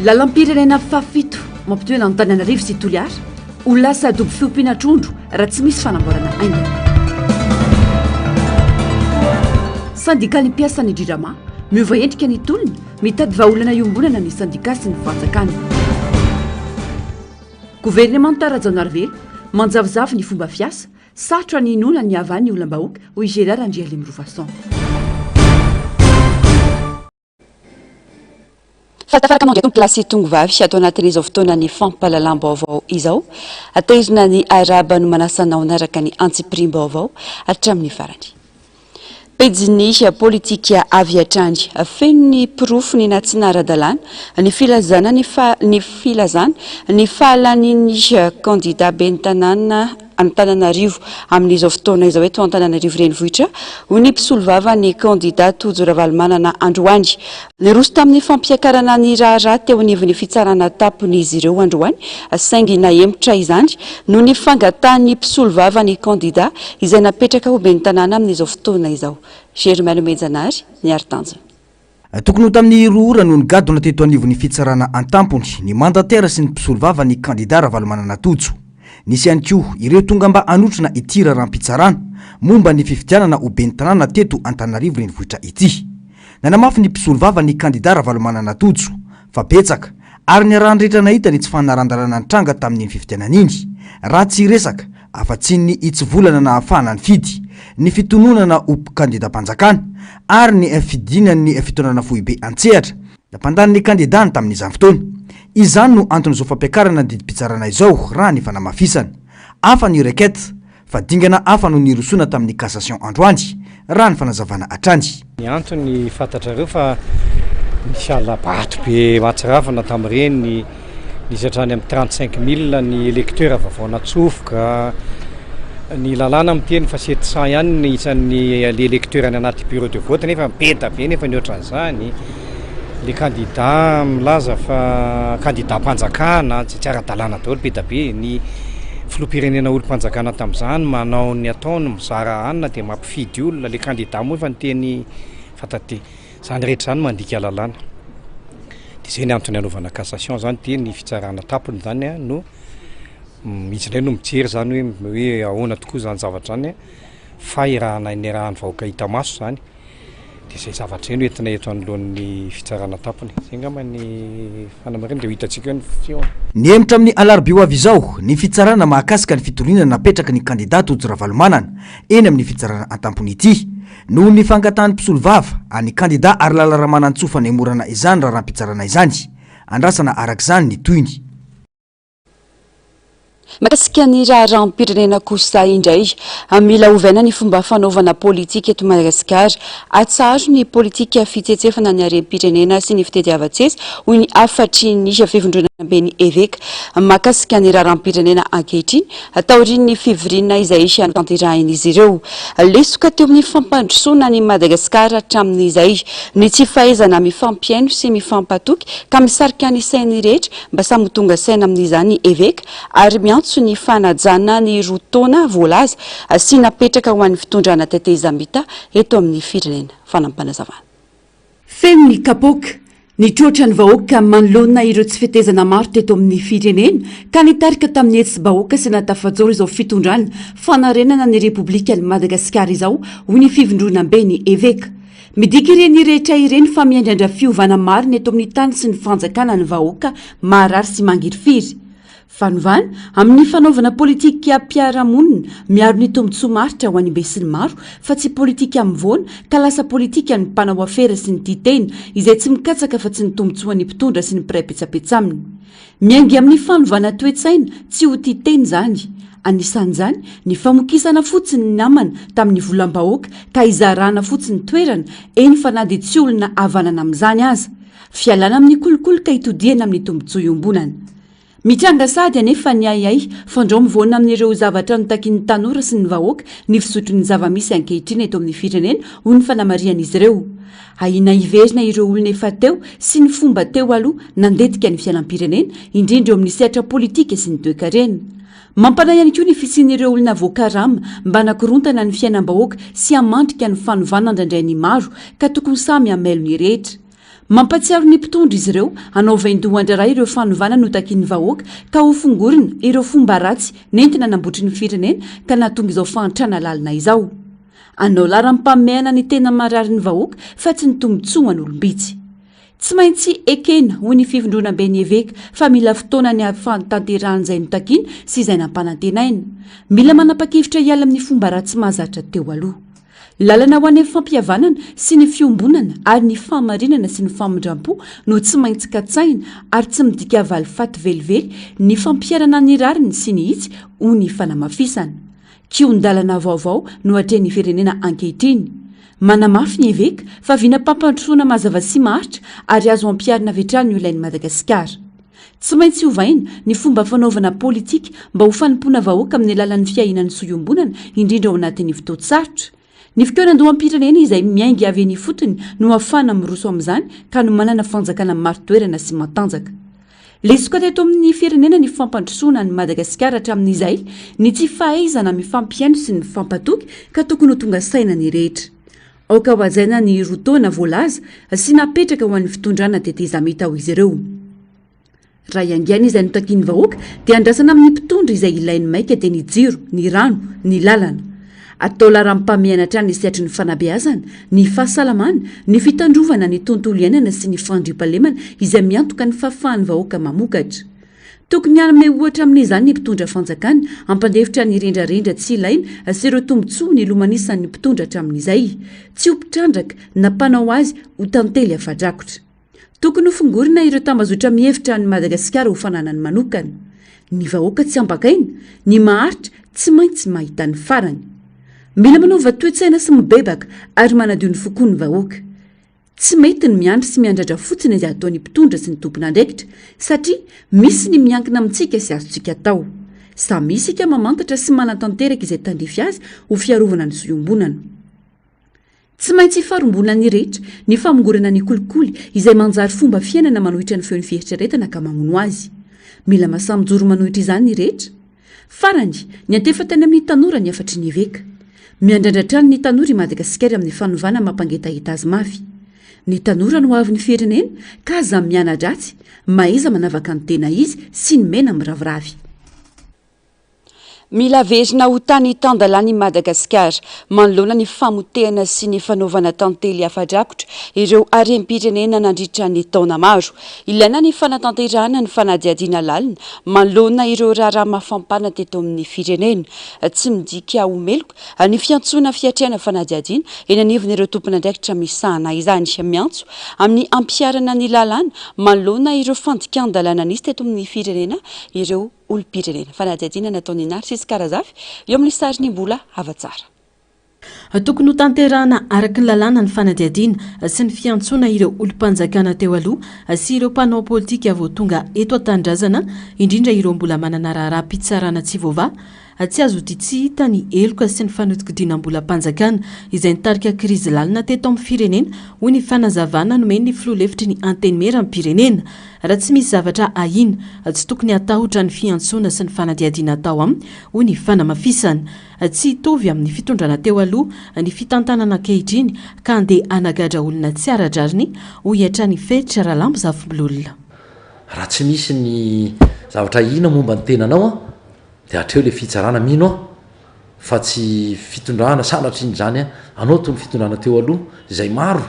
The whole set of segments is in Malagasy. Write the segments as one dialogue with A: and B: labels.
A: lalam-pirenena fafito mampitoena ny Antananarivo sy Toliara ho lasa dobo fiompiana trondro raha tsy misy fanamboarana aingana. Sandika ny mpiasan'ny DRIRAMA miova endrika ny tolona mitady vahaolana iombonana ny sandika sy ny fanjakana. Gouvernement Rajaonarivelo manjavozavo ny fomba fiasa sarotra ny inona ny avany ny olom-bahoaka hoy Gérard Andrialimrovason.
B: Fatafaraka mandrato plasy tongovavy atao anatin'izao fotoana ny fampahalalam-baovao izao atahirina ny araba no manasanao naraka ny antsipirim-baovao hatramin'ny farany. Pejiny politika avy hatrany feno ny pirofony na tsy nara-dalàna ny filazana ny fahalan'ny candidat ben'ny tanàna Antananarivo amin'izao fotoana izao eto Antananarivo renivohitra ho ny mpisolo vava ny candidat Tojo Ravalomanana Androany. Niroso tamin'ny fampiakarana ny raharaha teo anivon'ny fitsarana tapon'izy ireo androany saingy nahemotra izany no ny fangatahany mpisolo vava ny candidat izay napetraka ho ben'ny tanàna amin'izao fotoana izao. Germaine Menjanary ny Artanjo.
C: Tokony ho tamin'ny roa ora no nigadona teto anivon'ny fitsarana an-tampony ny mandatera sy ny mpisolo vava ny candidat Ravalomanana Tojo. Nisy ihany koa ireo tonga mba anotrona ity raharam-pitsarana momba ny fifidianana ho ben'ny tanàna teto Antananarivo renivohitra ity. Nanamafy ny mpisolo vava ny candidat Ravalomanana Tojo fa betsaka ary ny raha andrehetra nahita ny tsy fanarandalana ny tranga tamin'ny fifidianana iny raha tsy resaka afa-tsy ny itsivolana na ahafahana ny fidy ny fitononana ho candidat-mpanjakana ary ny fidinan'ny fitonana fohibe antsehatra nampandaniny candidat tamin'izany fotoana. Izany no anton'izao fampiakarana didim-pitsarana izao raha ny fanamafisana afa ny requête fa dingana afa no nirosona tamin'ny cassation androany raha ny fanazavana hatrany.
D: Ny antony fantatrareo fa misy alabato be mahatsirafana tamin'ireny nisy hatrany amin'ny 35 000 ny électeur vaovao natsofoka ny lalàna miteny fa 700 ihany ny isan'ny électeur any anaty bureau de vote nefa mipeta be nefa ny ohatran'izany. Le candidat milaza fa candidat-mpanjakana tsy ara-dalàna daholo beta be ny filoham-pirenena olo-mpanjakana tamin'izany manao ny ataony mizara anina dia mampifidy olona le candidat moa efa niteny fatate izany rehetra izany mandika lalàna dia izay ny antony anaovana cassation zany dia ny fitsarana tapony zany no misy indray no mijery zany hoe ahoana tokoa zany zavatra zany fa irahana ny rahany vahoaka hita maso zany. Izay zavatra eny entina eto anoloan'ny fitsarana tapony izay ngamba ny fanamarena dia ho hitantsika ny fiona.
C: Ny emotra amin'ny alarobia ho avy izao ny fitsarana mahakasika ny fitolina napetraka ny candidat Tojo Ravalomanana eny amin'ny fitsarana an-tampony ity noho ny fangatahany mpisolo vava any candidat ary lalaramanantsofa ny morana izany raharam-pitsarana izany andrasana arak'izany ny toyny.
B: Makasika ny raharam-pirenena kosa indray mila ovaina ny fomba fanaovana politika eto Madagasikara atsaro ny politika fitsetsefana ny harem-pirenena sy ny fitediavan-tsesy hoy ny afatry ny fivondronana be ny évêque makasika ny raharam-pirenena ankehitriny taoriny ny fivirinana izay antanterahin'izy ireo lesoka teo amin'ny fampandrosoana ny Madagasikara hatramin'izay ny tsy fahaizana mifampiaino sy mifampatoky ka misarika ny sainy rehetra mba samy tonga saina amin'izany évêque ary miantso ny fanajana ny roa taona voalaza sy napetraka ho an'ny fitondrana tetezambita eto amin'ny firenena fanampanazavana.
A: Feno ny kapoka ny trotra ny vahoaka manoloana ireo tsy fitezana maro teto amin'ny firenena ka nitarika tamin'ny etsy-bahoaka sy natafajoro izao fitondrana fanarenana ny Repoblika ny Madagasikara izao ho ny fivondrona be ny évêque. Midika ireny rehetra ireny fa miandrandra fiovana marina eto amin'ny tany sy ny fanjakana ny vahoaka marary sy mangirifiry. Fanovana amin'ny fanaovana politika mpiara-monina miaro ny tombotsoa maritra ho an'ny be sy ny maro fa tsy politika mivoana ka lasa politika ny mpanao afera sy ny titena izay tsy mikatsaka fa tsy ny tombotsoa ny mpitondra sy ny mpiray-petsapetsa aminy. Miaingy amin'ny fanovana toetsaina tsy ho titena zany. Anisan'izany ny famokisana fotsiny ny namana tamin'ny volam-bahoaka ka izarana fotsiny toerana eny fa na dia tsy olona havanana amin'izany aza. Fialana amin'ny kolokoloka hitodiana amin'ny tombotsoa iombonana. Mitranga sady anefa ny ayay fandrao mivoana amin'ireo zavatra notakin'ny tanora sy ny vahoaka ny fisotro ny zavamisy ankehitriny eto amin'ny firenena ho ny fanamarian'izy ireo. Ahina hiverina ireo olona efa teo sy ny fomba teo aloha nandetika ny fialam-pirenena indrindra eo amin'ny sehatra politika sy ny toe-karena. Mampanahy ihany koa ny fisian'ireo olona voakarama mba nakorontana ny fiainam-bahoaka sy hamandrika ny fanovana indraindray ny maro ka tokony samy hamelo ny rehetra. mampatsiaro ny mpitondra izy ireo anao vaindohandraray ireo fanovana no takiany vahoaka ka ho fongorina ireo fomba ratsy nentina nambotry ny firenena ka nahatonga izao fahantrana lalina izao anao lara-mpameana ny tena marary ny vahoaka fa tsy nitombotsoa ny olombitsy tsy maintsy ekena hoy ny fivondrona be ny eveka fa mila fotoana ny afantanteran'izay notakiana sy izay nampanantenaina mila manapa-kevitra hiala amin'ny fomba ratsy mahazatra teo aloha lalana ho any fampihavanana sy ny fiombonana ary ny famarinana sy ny famindram-po no tsy maintsy katsaina ary tsy midika valy faty velively ny fampiarana ny rariny sy ny hitsy ho ny fanamafisana kion-dalana vaovao no atreny firenena ankehitriny manamafy ny eveka fa viana mpampandrosoana mazava sy maharitra ary azo ampiarina vetrany no ilain'ny Madagasikara tsy maintsy hovaina ny fomba fanaovana politika mba ho fanompoana vahoaka amin'ny lalan'ny fiahinan'ny soiombonana indrindra ao anatin'ny fotoatsarotra ny fitoeran-doham-pirenena izay miaingy avy eny fotony no hafana miroso amin'izany ka no manana fanjakana maro-toerana sy matanjaka lesoka teto amin'ny firenena ny fampandrosoana ny Madagasikara hatramin'izay ny tsy fahaizana mifampiaino sy ny fampatoky ka tokony ho tonga saina ny rehetra aoka ho ajaina ny rotoana voalaza sy napetraka ho an'ny fitondrana teteza mita ho izy ireo raha iangana izay notakiany vahoaka dia andrasana amin'ny mpitondra izay ilainy maika dia ny jiro ny rano ny lalana atao lara-mpameana hatrany ny siatry ny fanabeazana ny fahasalamana ny fitandrovana ny tontolo iainana sy ny fandriam-pahalemana izay miantoka ny fahafahan'ny vahoaka mamokatra tokony anome ohatra amin'izany ny mpitondra fanjakana ampandevitra ny rendrarendra tsy ilaina sy ireo tombotsoa ny lomanisan'ny mpitondra hatramin'izay tsy ho mpitrandraka na mpanao azy ho tantely afadrakotra tokony ho fongorina ireo tambazotra mihevitra ny Madagasikara ho fananany manokana ny vahoaka tsy ambakaina ny maharitra tsy maintsy mahita ny farany mila manaova toe-tsaina sy mibebaka ary manadio ny fokoa ny vahoaka tsy mety ny miandry sy miandrandra fotsiny izay ataon'ny mpitondra sy ny tompona andraikitra satria misy ny miankina amintsika sy azontsika atao samy isika mamantatra sy manatanteraka izay tandrefy azy ho fiarovana ny soiombonana tsy maintsy hifarombona ny rehetra ny famongorana ny kolikoly izay manjary fomba fiainana manohitra ny feon'ny fieritreretana ka mamono azy mila masamijoro manohitra izany ny rehetra farany ny antefatany amin'ny tanora ny afatry ny eveka miandrandratrany ny tanora i Madagasikara amin'ny fanovana mampangetahita azy mafy ny tanora no avy ny firenena ka aza miana-dratsy maiza manavaka ny tena izy sy ny mena miraviravy
B: mila verina ho tany tandalany Madagasikara manoloana ny famotehana sy ny fanaovana tantely afadrakotra ireo harem-pirenena nandritra ny taona maro ilaina ny fanatanterahana ny fanadiadiana lalina manoloana ireo raharaha mafampana teto amin'ny firenena tsy midika omeloka ny fiantsoana fiatriana fanadiadiana eny anivon'ireo tompona andraikitra misahana izany miantso amin'ny ampiarana ny lalàna manoloana ireo fandikan-dalàna nisy teto amin'ny firenena ireo olo-pirenena fanadiadiana nataony Narcisse Karazafy eo amin'ny sariny mbola havatsara
E: tokony ho tanterahana araka ny lalàna ny fanadiadiana sy ny fiantsoana ireo olo-mpanjakana teo aloha sy ireo mpanao politika voatonga eto an-tanindrazana indrindra ireo mbola manana raharaha-pitsarana tsy voava tsy azo dia tsy hita ny eloka sy ny fanotikodinam-bola mpanjakana izay nitarika krizy lalina teto amin'ny firenena hoy ny fanazavana nomeny ny filoha-lefitry ny antenimera amin'ny pirenena raha tsy misy zavatra ahina tsy tokony atahotra ny fiantsoana sy ny fanadiadiana atao aminy hoy ny fanamafisana tsy hitovy amin'ny fitondrana teo aloha ny fitantanana ankehitriny ka andeha anagadra olona tsy ara-drariny ho hiatra ny feritra rahalambo zafimbololona
F: raha tsy misy ny zavatra ahina momba ny tenanao a dia hatreo le fitsarana mino a fa tsy fitondrana sanatra iny zany a anao toy ny fitondrana teo aloha izay maro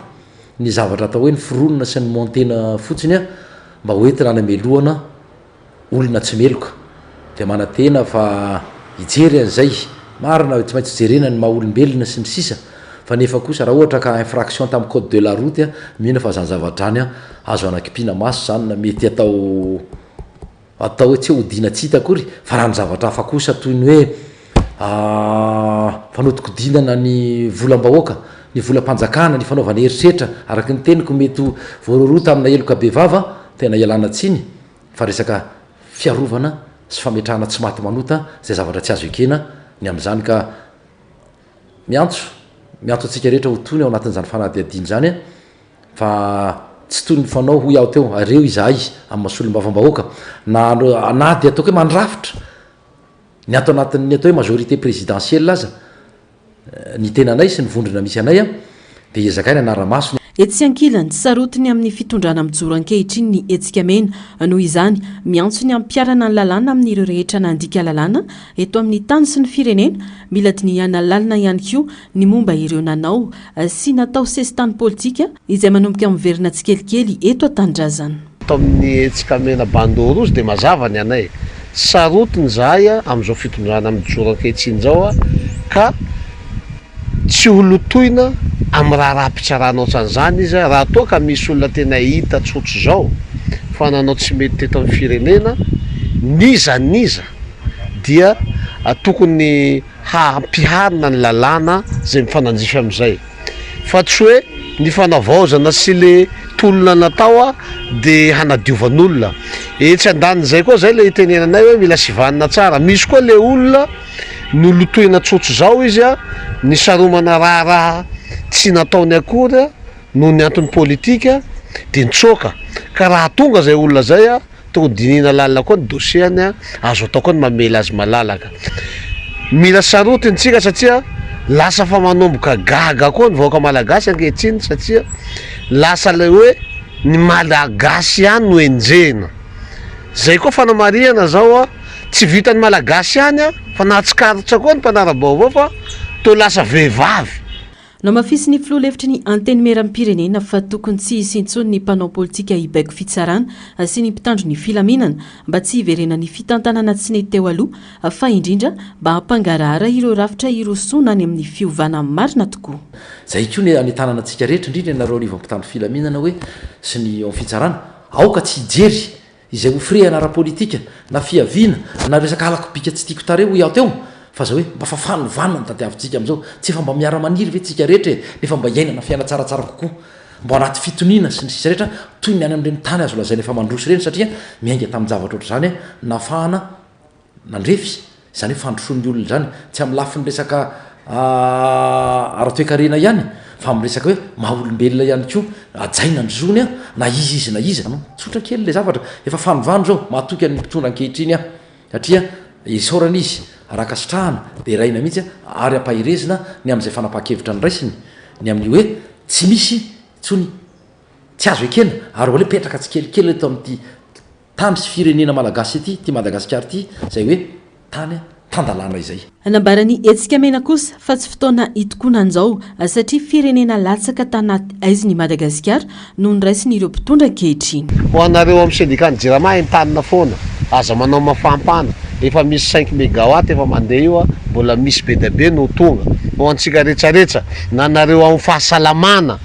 F: ny zavatra atao hoe ny fironona sy ny montena fotsiny a mba hoenty ranamelohana olona tsy meloka dia manatena fa hijery an'izay marina hoe tsy maintsy jerena ny maha-olombelona sy ny sisa fa nefa kosa raha ohatra ka infraction tamin'ny code de la route a mihina fa zany zavadrany a azo anakipiana maso zany na mety atao hoe tsy hodina tsy hita akory fa raha ny zavatra hafa kosa toy ny hoe fanotikodinana ny volam-bahoaka ny volam-panjakana ny fanaovana heritreritra araky ny teniko mety voarorota amina eloka be vava tena ialana tsiny fa resaka fiarovana sy fametrahana tsy maty manota zay zavatra tsy azo ekena ny am'izany ka miantso atsika rehetra ho tony ao anatin'izany fanadiadiana zany a fa tsy toy ny fanao ho iaho teo areo izahay amin'ny masolom-bavambahoaka na dia ataoko hoe mandrafitra ny ato anatin'ny atao hoe majorité présidentielle aza ny tenanay sy ny vondrona misy anay a dia ezakay ny anara-maso
E: etsy ankilany sarotiny amin'ny fitondrana mijoro ankehitriny ny etsika mena noho izany miantso ny ampiarana ny lalàna amin'ireo rehetra nandika lalàna eto amin'ny tany sy ny firenena mila dinihana lalina ihany koa ny momba ireo nanao sy natao sesitany politika izay manomboka miverina tsikelikely eto an-tanindrazana.
G: Ato amin'ny etsika mena bandoro izy dia mazava ny anay sarotiny zahay amin'izao fitondrana mijoro ankehitriny zao ka tsy holotoina amin'ny raha-raha-pitsarana ohatran'izany izy raha toa ka misy olona tena hita tsotro zao fa nanao tsy mety teto amin'ny firenena niza dia tokony hampiharina ny lalàna zay mifananjify amin'izay fa tsy hoe ny fanavaozana sy le tolona natao dia hanadiovan'olona etsy andan'izay koa zay le hitenenanay hoe mila sivanina tsara misy koa le olona nolotoina tsotro zao izy ny saromana raha tsy nataony akory noho ny antony politika dia nitsoaka ka raha tonga zay olona zay tokony dinihana lalina koa ny dosieany azo atao koa ny mamela azy malalaka. Mila sarotiny tsika satria lasa fa manomboka gaga koa ny vahoaka malagasy ankehitriny satria lasa le hoe ny malagasy ihany no enjena zay koa fanamariana zao tsy vitany malagasy ihany fa nahatsikaritra koa ny mpanara-baovao fa to lasa vehivavy.
E: No mafisy ny filoha lefitry ny anteny meram-pirenena fa tokony tsy hisintsony ny mpanao politika hibaiko fitsarana sy ny mpitandro ny filaminana mba tsy hiverena ny fitantanana tsy nety teo aloha fa indrindra mba hampangarahara ireo rafitra irosona any amin'ny fiovana marina tokoa.
F: Zay koa ny anitananantsika rehetra indrindra nareo riva mpitandro filaminana hoe sy ny ao fitsarana aoka tsy hijery izay ofrehana ara-politika na fiaviana na resaka alakobika tsy tiako tare ho iaho teo fa zao hoe mba fafanovanana ny tadiavintsika amin'izao tsy efa mba miara-maniry ve tsika rehetra nefa mba iainana fiaina tsaratsara kokoa mba anaty fitoniana sy ny sisa rehetra toy ny any amin'ireny tany azo lazay efa mandrosy reny satria miainga tamin'ny zavatra oatra zany nafahana nandrefy zany hoe fandrosoan'ny olona zany tsy amin'ny lafin'ny resaka ara-toekarena ihany fa amin'ny resaka hoe maha-olombelona ihany koa ajaina ny zony na izy na izy tsotra kely le zavatra efa fanovano zao mahatoky any mpitondra ankehitriny satria isaorana izy arakasitrahana dia raina mihitsy ary ampahirezina ny amin'izay fanapaha-kevitra ny raisiny ny amin'ny hoe tsy misy tsony tsy azo ekena ary oale petraka tsy kelikely eto amin'ity tany sy firenena malagasy ity ty madagasikara ity zay hoe tany tandalàna izay.
E: Nambarany etsika mena kosa fa tsy fotoana itokonan'izao satria firenena latsaka tanaty aiziny Madagasikara no niraisiny ireo mpitondra ankehitriny.
G: Ho anareo amin'ny sendikany jirama entanina foana aza manao mafampana efa misy 5 mégawatt efa mandeha io mbola misy be dia be no tonga ho antsika rehetrarehetra na nareo amin'ny fahasalamana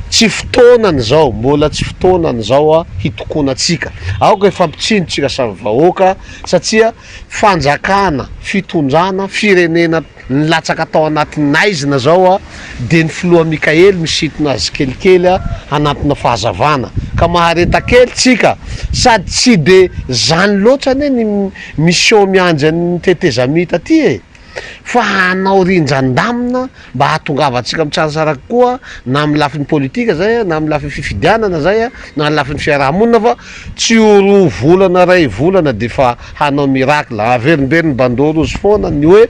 G: tsy fotoanany zao mbola tsy fotoanany zao hitokonatsika aoka efa mpitsindotsika samy vahoaka satria fanjakana fitondrana firenena nilatsaka tao anatin'ny aizina zao dia ny filoha Mikaely misitona azy kelikely anatina fahazavana ka mahareta kely tsika sady tsy dia zany loatra ane ny mission miandry ny tetezamita aty fa hanao rinjandamina mba hahatongavantsika mitsaratsara koa na amin'ny lafin'ny politika zay na amin'ny lafin'ny fifidianana zay na amin'ny lafin'ny fiarahamonina fa tsy oro volana ray volana dia fa hanao miracle averimberin'ny bandoro ozy foana ny hoe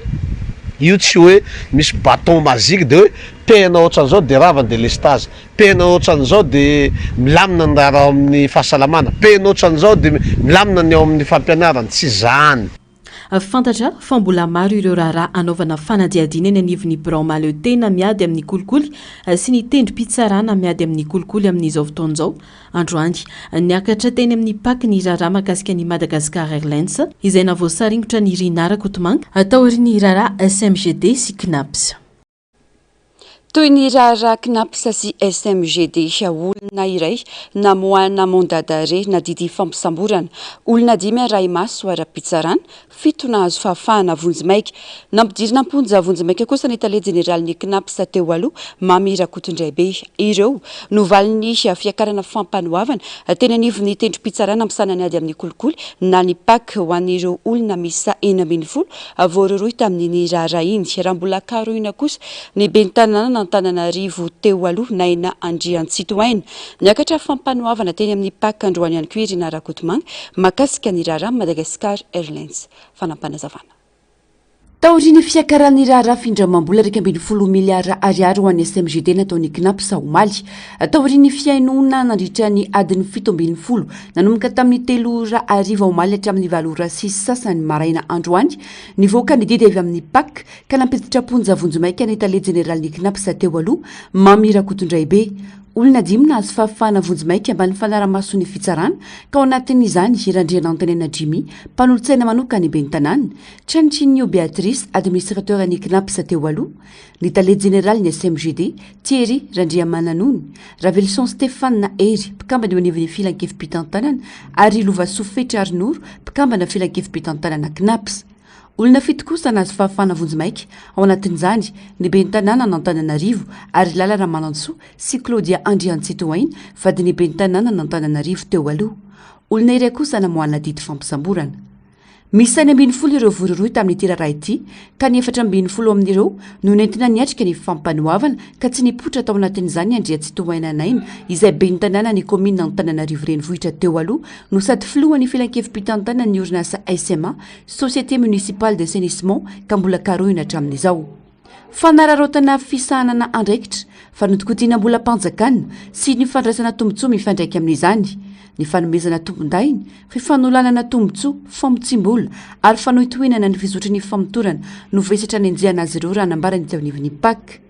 G: io tsy hoe misy baton magique dia hoe pena ohatran'izao dia ravana dia lestage pena ohatran'izao dia milamina ny raha ao amin'ny fahasalamana pena ohatran'izao dia milamina ny ao amin'ny fampianarana tsy zany.
E: Fantatra fa mbola maro ireo raharaha anaovana fanadihadiana eny anivon'ny Birao Mahaleotena miady amin'ny kolikoly sy ny tendrom-pitsarana miady amin'ny kolikoly amin'izao fotoan'izao. Androany niakatra teny amin'ny paky ny raharaha mahakasika ny Madagascar Airlines izay navoasaringotra ny Rinara Kotomanga atao ny raharaha SMGD sy CNAPS.
B: Toy ny raharaha CNAPS sy SMGD olona iray namoahana mandat d'arrêt nadidy fampisamborana olona 5 ray maso ara-pitsarana 7 nahazo fahafahana vonjimaika nampidirina amponja vonjimaika kosa ny tale jeneraly CNAPS teo aloha Mamy Rakotondraibe ireo novaliny fiakarana fampanoavana teny anivon'ny tendrom-pitsarana ampisanany ady amin'ny kolikoly na ny paky ho an'ireo olona misa 9 voaroroy tamin'ny raharaha iny raha mbola karoina kosa ny bentanana Antananarivo teo aloha naina Andriantsitoaina niakatra fampanoavana teny amin'ny paky androany ihany koa Irina Rakotomanga makasika ny raharaha Madagascar Airlines fanampanazavana.
A: taoriny fiakaran'ny raharaha findramam-bola 1.10 miliara ariary ho an'ny smgd nataony knaps omaly taoriny fiainona nandritra ny adiny 7.10 nanomboka tamin'ny 3 omaly hatramin'ny 6 sasany maraina androany nivoaka ny didy avy amin'ny pak ka nampiditra-ponja vonjomaika ny tale jeneraly knaps teo aloha mamira-kotondray be olona dimy nahazo fahafahana vonjomaika ambany fanaramasony fitsarana ka ao anatin'izany irandriana antanena jimi mpanolotsaina manoka ny ben'ny tanàna tranitrinio Beatrice administrateur ny knaps teo aloha ny tale jeneraly ny smgd Thierry randriamananony Ravelson Stéphane na Ery mpikambana eo anivon'ny filan-kefim-pitantanana ary lova sofetra Arnoro mpikambana filan-kefim-pitantanana knaps olona fito kosa nahazo fahafahana vonjomaika ao anatin'izany ny ben'ny tanàna n'Antananarivo ary Lala Ramanantsoa sy Claudia Andrian-Tsitoainy vady ny ben'ny tanàna n'Antananarivo teo aloha olona iray kosa namoana didy fampisamborana misy any 40 ireo vororoy tamin'ity raharaha ity ka ny 4.10 amin'ireo no nentina niatrika ny fampanoavana ka tsy nipotra tao anatin'izany Andrian-Tsitoaina naina izay ben'ny tanàna ny komina Antananarivo renivohitra teo aloha no sady filohan'ny filan-kefim-pitantanana ny orinasa SMA Société municipale d'assainissement ka mbola karohina hatramin'izao fanararotana fisahanana andraikitra fanodikotiana mbola mpanjakana sy ny fandraisana tombontsoa mifandraika amin'izany ny fanomezana tombondainy fifanolanana tombontsoa famotsim-bola ary fanohitohinana ny fizotry ny famotorana no vesatra ny anjehana azy ireo raha nambarany teo anivon'ny pak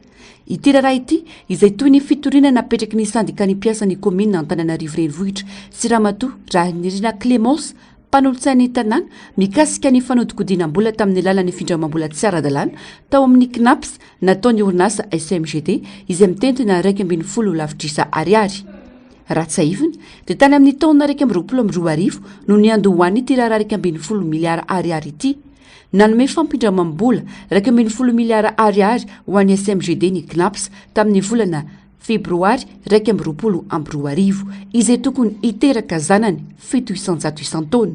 A: ity raharaha ity izay toy ny fitoriana napetraky ny sandika ny mpiasa ny komina Antananarivo renivohitra sy ramatoa raha nirina Clémence mpanolotsain'ny tanàna mikasika ny fanodikodinam-bola tamin'ny lalan'ny findramam-bola tsy ara-dalàna tao amin'ny knaps nataony orinasa smgd izay mitentina 2.10 lavitrisa ariary raha tsy aivina dia tany amin'ny taona 2022 no niandohoany ity raharaha 2.10 miliara ariary ity nanome fampindramam-bola 2.10 miliara ariary ho an'ny smgd ny knaps tamin'ny volana febroary 2022 izay tokony hiteraka zanany 700 isan-taona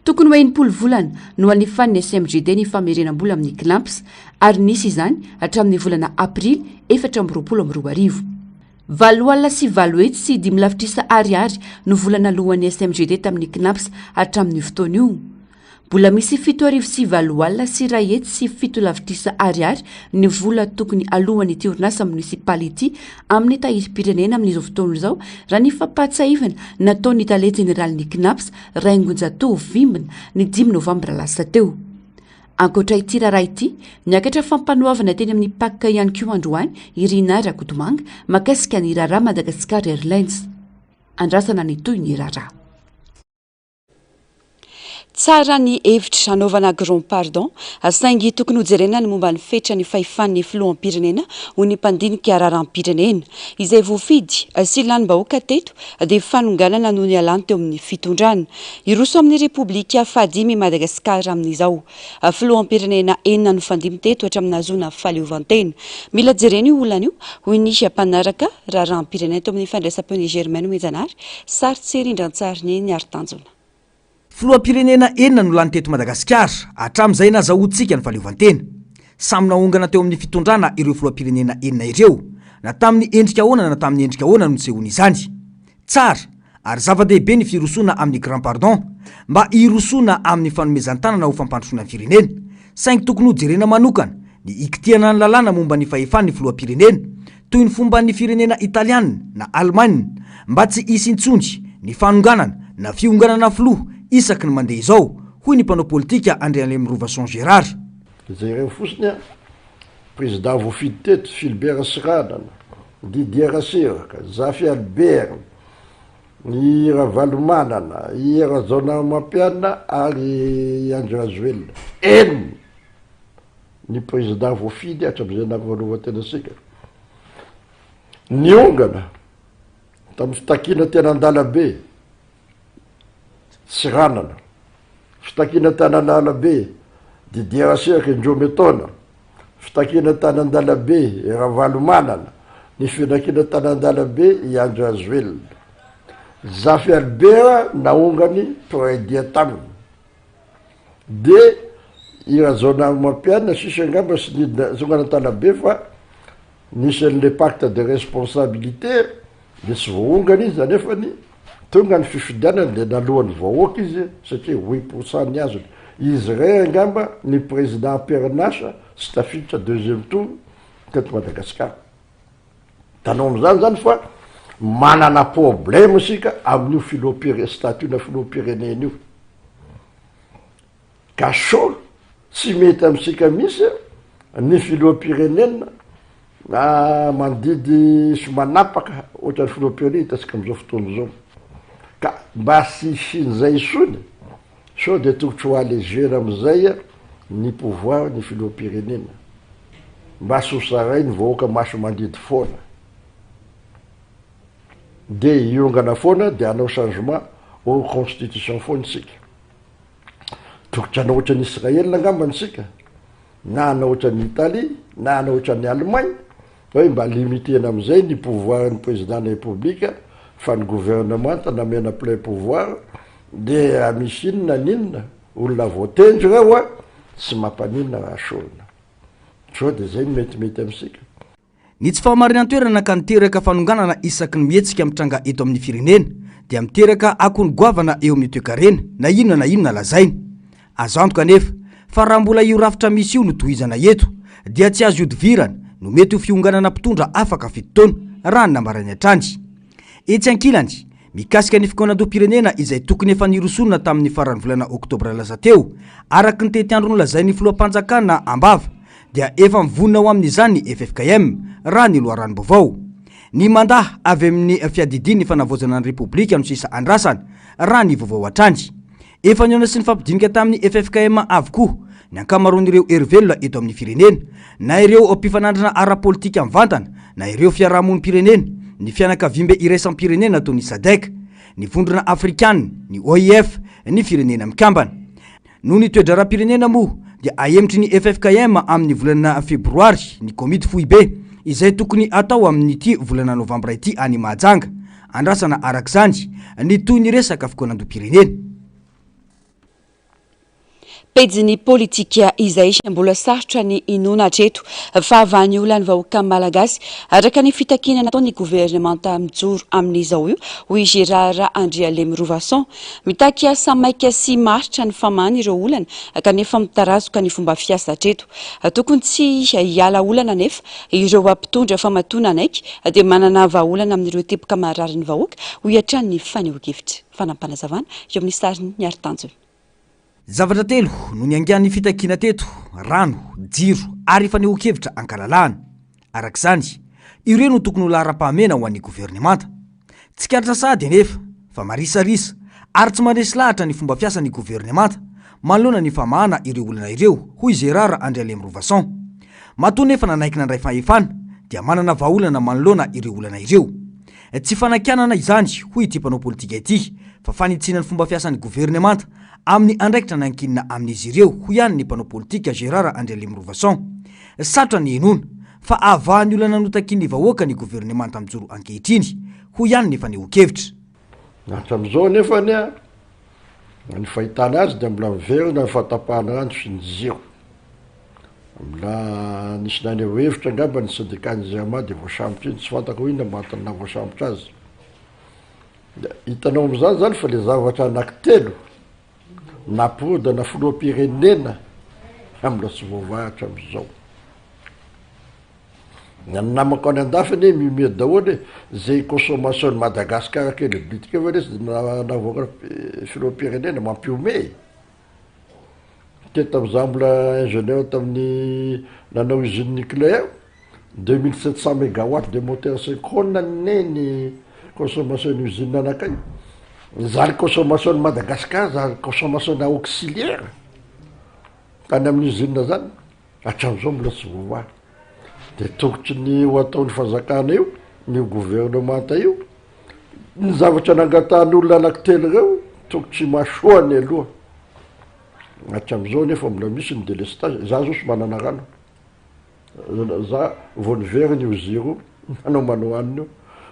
A: tokony ho 80 volana no anifan'ny smgd ny famerenam-bola amin'ny knaps ary nisy izany hatramin'ny volana aprily 2022 valoala sy valoety sy 10 lavitrisa ariary no volana alohan'ny smgd tamin'ny knaps hatramin'ny fotoana io mbola misy 7 sy valoala sy rayety sy 7 lavitrisa ariary ny vola tokony alohan'ny ity orinasa municipality amin'ny tahirim-pirenena amin'izao fotoana izao raha ny fampahatsaivana nataony tale jeneraly ny knaps raingonjatò vimbina ny 10 novambra lasa teo ankoatra ity raharaha ity niakatra fampanoavana teny amin'ny pak ihany koa androany Irina Rakotomanga makasika ny raharaha Madagascar Airlines andrasana ny toy ny raharaha
B: tsara ny hevitra anaovana grand pardon saingy tokony hojerena ny momba ny fetra ny fahifan'ny filoham-pirenena ho ny mpandinika raharam-pirenena izay voafidy sy lanym-bahoaka teto dia fanonganana noho ny alany teo amin'ny fitondrana iroso amin'ny repoblika fahadimy Madagasikara amin'izao filoham-pirenena enina no fandimy teto hatramin'ny azona fahaleovantena mila jerena io olana io hoy ny mpanaraka raharam-pirenena teo amin'ny fandraisam-peon'ny Germaine Mejanary sary tsy rindran-tsariny ny ari-tanjona
C: filoham-pirenena enina no lany teto Madagasikara hatramin'izay nazahoantsika ny fahaleovantena samy naongana teo amin'ny fitondrana ireo filoham-pirenena enina ireo na tamin'ny endrika ahoana na tamin'ny endrika ahoana no tsehoany izany tsara ary zava-dehibe ny firosoana amin'ny grand pardon mba hirosoana amin'ny fanomezan-tanana ho fampandrosoana ny firenena saingy tokony hojerena manokana ny ikitiana ny lalàna momba ny fahefan'ny filoham-pirenena toy ny fomba ny firenena italiana na Alemana mba tsy hisy intsondry ny fanonganana na fionganana filoha isaky ny mandeha izao hoy ny mpanao politika Andrianle Mirovason Gérard
H: izay ireo fotsiny a président voafidy teto Philbert Siranana Didier Raseraka Zafy Albert i Ravalomanana i Razona Mampiana ary André Rajoelina enina ny président voafidy hatramin'izay nampanaovatena sika niongana tamin'ny fitakina tena Andalabe Siranana fitakina tanan'Alabe Didier Raseraka Indrometona fitakina tanan'Andalabe Ravalomanana ny fitakina tanan'Andalabe i André Rajoelina Zafy Albert naongany toedia taminy de i Razona Mampiana sisy angamba sy nizongana Andalabe fa nisy le pacte de responsabilité de sy voongany izy zanefany tonga ny fifidianany de nalohany vahoaka izy satria 8% ny azony izy ray angamba ny président Perinasa sy tafiditra deuxième tour teto Madagasikara. Tanao am'zany zany fa manana problème sika amin'io statut-na filoham-pirenena io. Ka sao tsy mety amitsika misy ny filoham-pirenena mandidy sy manapaka ohatrany filoham-pirenena hitasika am'izao fotoana zao. Ka mba sy isin'izay sony sao de tokotry ho allégera am'izay ny pouvoir ny filoham-pirenena mba sosaray ny vahoaka maso mandidy foana. De iongana foana de hanao changement au constitution foana sika. Tokotry hanao ohatran'ny Israel angamba sika, na hanao ohatran'ny Italie, na hanao ohatran'ny Allemagne, hoe mba limitena am'izay ny pouvoir ny président de la République fa ny gouvernement tanamena plein pouvoir de misy inona ninona olona voatendry reo tsy mampaninona raha solona. So de zay metimety amitsika.
C: Ny tsy fahamarinantoerana ka niteraka fanonganana isaky ny mihetsika amitranga eto amin'ny firenena dia miteraka akony goavana eo amin'ny toe-karena na inona lazainy. Azo antoka nefa fa raha mbola io rafitra misy io no tohizana eto dia tsy azo iodivirana no mety ho fionganana mpitondra afaka fitotaona raha ny nambarany atrandry. Etsy ankilany mikasika ny fikonan-doam-pirenena izay tokony efa nirosonona tamin'ny faran'ny volana oktobra lasa teo araky ny tetiandro nolazain'ny filoham-panjakana Ambava dia efa mivonina ao amin'izany ny FFKM raha ny loharano-baovao. Ny mandat avy amin'ny fiadidiny fanavozana ny Repoblika no sisa andrasana raha ny vaovao atrandry. Efa niona sy ny fampidinika tamin'ny FFKM avokoa ny ankamaroan'ireo hery-velona eto amin'ny firenena, na ireo mpifanandrana ara-politika mivantana, na ireo fiarahamonim-pirenena, ny fianakavimbe iraisam-pirenena toy ny SADC, ny vondrona Afrikana, ny OIF, ny firenena mikambana. Noho ny toedra ara-pirenena moa dia ahemitry ny FFKM amin'ny volana febroary ny komity fohy be izay tokony atao amin'ity volana novambra ity any Mahajanga, andrasana arak'izany ny toy ny resaka fikonan-doam-pirenena.
B: Pejiny politika izay mbola sarotra ny inona hatreto fa avany olany vahoaka malagasy araka ny fitakina nataony gouvernemanta mijoro amin'izao io hoy Gérard Andrialemy Rovason mitaky asa maika sy maritra ny famany ireo olana kanefa mitarazoka ny fomba fiasa hatreto. Tokony tsy hiala olana nefa ireo ampitondra famatonana aiky dia manana vahaolana amin'ireo teboka marary ny vahoaka hoy hatrany ny fanehoan-kevitra. Fanampanazavana eo amin'ny sariny ny Aritanjo.
C: Zavatra telo no ny angian'ny fitakina teto, rano, jiro ary fanehoan-kevitra ankalalahana. Arak'izany, ireo no tokony ho laharam-pahamena ho an'ny gouvernemanta. Tsy karatra sady nefa fa marisarisa ary tsy mandresy lahatra ny fomba fiasan'ny gouvernemanta manoloana ny famahana ireo olona ireo hoy Gérard Andrialemy Rovason. Matoa nefa nanaiky nandray fahefana dia manana vahaolana manoloana ireo olana ireo. Tsy fanakianana izany hoy ity mpanao politika ity fa fanitsina ny fomba fiasan'ny gouvernemanta amin'ny andraikitra nankinina amin'izy ireo hoy ihany ny mpanao politika Gérard Andrialemy Rovason. Satrotra ny enona fa avahany olana notakin'ny vahoaka ny gouvernemanta mijoro ankehitriny hoy ihany ny fanehoan-kevitra.
H: Hatram'izao nefa ny fahitana azy dia mbola miverina ny fahatapahana rano sy ny ziro. Mbola nisy naneho hevitra angamba ny syndicat Zerma dia voasambotra iny, tsy fantako hoe inona mahatonga voasambotra azy. Hitanao amin'izany zany fa le zavatra anankitelo naporodana filoham-pirenena mbola tsy voavahatra amin'izao. Ny namako any andafiny mimedy daholo zay consommation de Madagascar kely bitika fa resy navoaka filoham-pirenena mampiome. Teto amin'izany mbola ingénieur tamin'ny nanao usine nucléaire 2700 mégawatts de moteur synchrone neny consommation ny usine anakay. Zany consommation de Madagascar zany consommation auxiliaire tany amin'ny usine zany hatram'izao mbola tsy voavahatra. De tokotry ny ho ataon'ny fanjakana io ny gouvernemanta io ny zavatra nangatahany olona anankitelo reo tokotry masoany aloha. Hatram'izao nefa mbola misy ny délestage. Za zao sy manana rano, za vao nivery ny ziro manao aniny io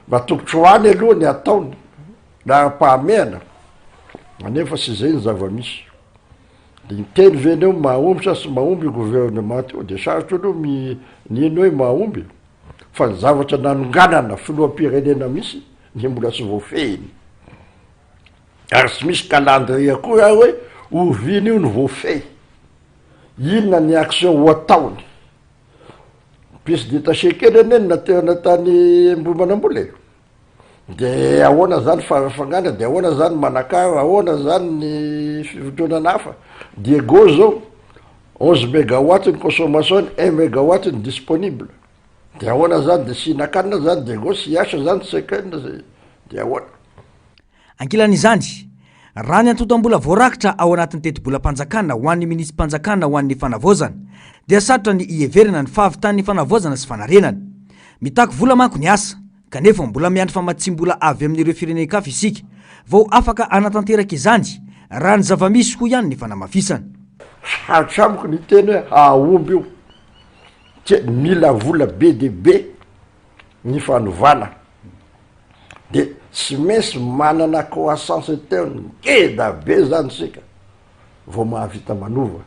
H: mba tokotry hoany aloha ny ataony laharam-pahamehana nefa sy zay ny zava-misy. De miteny veneo mahomby sa sy mahomby gouvernement io de sarotro aloha nino hoe mahomby fa ny zavatra nanonganana filoham-pirenena misy ny mbola sy voafehiny. Ary sy misy calendrier koa hoe oviny io ny voafey inona ny action ho ataony pisy de tasekely eneny na teona tany ambomanambola io de ahoana zany fafangana de ahoana zany manakava ahoana zany ny fivotronana hafa diego zao 11 mégawatt ny consommation 1 mégawatt ny disponible de ahoana zany de synakanina zany diego sy asa zany sekenina zay de ahoana
C: ankilan'izany raha ny antotam-bola voarakitra ao anatin'ny teti-bolam-panjakana ho an'ny minisy-mpanjakana ho an'ny fanavozana dia sarotra ny ieverina ny fahavitan'ny fanavozana sy fanarenana mitaky vola manko ny asa kanefa mbola miandry famatsim-bola avy amin'ireo firenenkafa isika vao afaka anatanteraka izany raha ny zava-misy koa ihany ny fanamafisana
H: sarotra amiko ny teny hoe aomby io tsy mila vola be de be ny fanovana de sy mainsy manana croissance teo ngeda be zany sika vao mahavita manova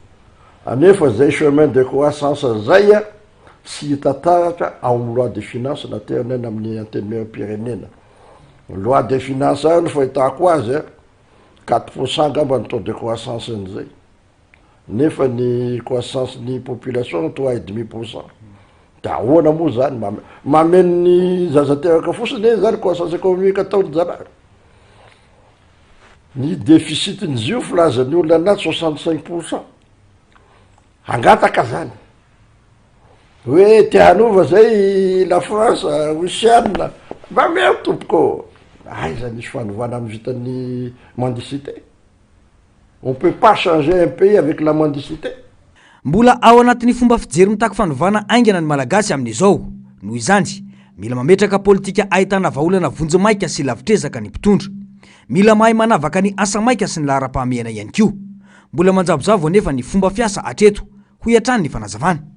H: anefa zay chemin de croissance zay a sy hitataratra ao amin'ny loi de finance na teonena amin'ny antenimem-pirenena loi de finance ao no fahitako azy 4% ngamba ny taux de croissance n'izay nefa ny croissance ny population 3,5%. Da ahoana moa zany mameno ny zazateraka fosiny zany croissance économique ataony zanahary ny déficit ny zio filazany olona anaty 65%. Angataka zany hoe tia hanova zay la France russienne mba meo tompoko aiza nisy fanovana amin'ny vitan'ny mendicité. On peut pas changer un pays avec la mendicité.
C: Mbola ao anatin'ny fomba fijery mitaky fanovana aingana ny malagasy amin'izao noho izany mila mametraka politika ahitana vahaolana vonjy maika sy lavitrezaka ny mpitondra mila mahay manavaka ny asa maika sy ny lahara-pahamehana ihany koa mbola manjavozavo nefa ny fomba fiasa hatreto ho iatrany ny fanazavana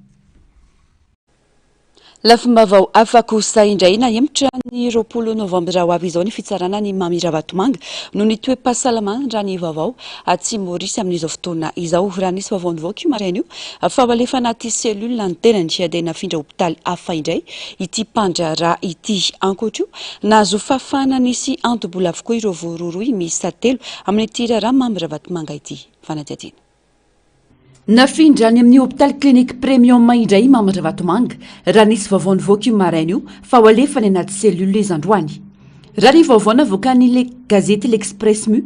B: lafim-bavao afaka indray na hemitra ny 20 novambra ho avy izao ny fitsarana ny Mamira Vatomanga no ny toe-pahasalamana raha ny vaovao atsy Maurice amin'izao fotoana izao raha nisy vaovao ny vaoky maraina io fa alefa anaty selula ny tena ny siadena findra hopitaly hafa indray ity pandrara ity ankoatra io nahazo fafana nisy antobola avokoa ireo vororoy miisa 3 amin'ny ity raha Mamira Vatomanga ity fanadiadina
A: nafindrany amin'ny hôpital clinique premium indray Mamira Vatomanga raha nisy vaovao ny voaky io maraina io fa ho alefa ny anaty selule izy androany raha ny vaovao navoaka ny gazety l'Express mu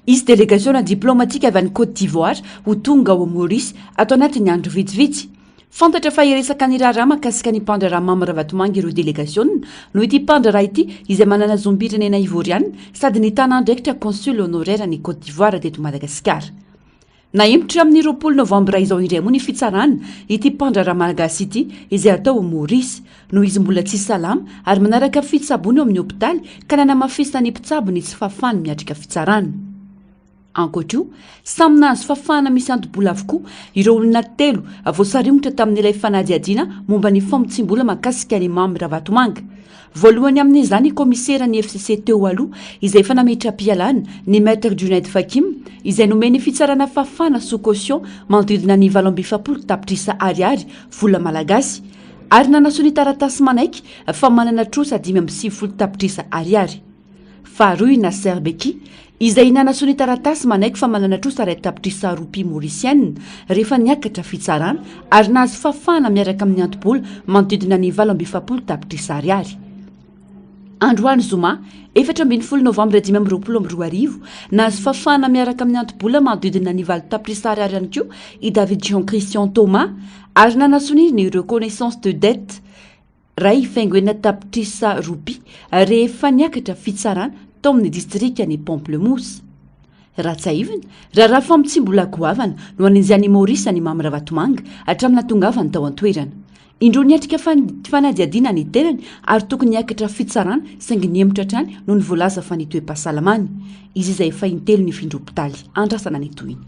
A: izy délégation diplomatique avy any Côte d'Ivoire ho tonga ao Maurice atao anatin'ny andro vitsivitsy fantatra fa iresaka ny raharaha mahakasika ny pandrara Mamira Vatomanga ireo délégation no ity pandrara ity izay manana zombirenena ivoriana sady ny tanandraikitra consul honoraire ny Côte d'Ivoire teto Madagasikara na hemitra amin'ny 20 novambra izao indray moa ny fitsarana ity pandrara malagasy ity izay atao Maurice no izy mbola tsy salama ary manaraka fitsabony ao amin'ny hôpitaly ka nanamafisina ny mpitsabony tsy fafana miatrika fitsarana ankoatra io samy nahazo fafana misy antobola avokoa ireo olona 3 voasarimotra tamin'ilay fanadiadiana momba ny famotsim-bola mahakasika ny Mamira Vatomanga voalohany amin'izany commissaire ny FCC teo aloha izay efa nametra-pialana ny maître Junaid Fakim izay nomeny fitsarana fafana sous caution manodidina ny 770 tapitrisa ariary vola malagasy ary nanaso ny taratasy manaiky fa manana trosa 570 tapitrisa ariary faharoy na Serbeki izay nanaso ny taratasy manaiky fa manana trosa 2 tapitrisa roupies mauricienne rehefa niakatra fitsarana ary nahazo fafana miaraka amin'ny antobola manodidina ny 770 tapitrisa ariary Androany Zuma 17 novambra 2022 nahazo fafana miaraka amin'ny antobola manodidina ny 7 tapitrisa ariary ihany koa i David Jean Christian Thomas ary nanasony ny reconnaissance de dette ray faingoena tapitrisa roupies rehefa niakatra fitsarana tao amin'ny distrika ny Pamplemousse raha tsaivina raha famotsim-bola goavana no anenjany Maurice ny Mamira Vatomanga hatramin'ny tongavany tao an-toerana indro niatrika fanadiadiana ny tenany ary tokony niakatra fitsarana saingy niemitra trany no ny voalaza fa ny toe-pahasalamany izy izay efa intelo ny findro-hopitaly andrasana ny toiny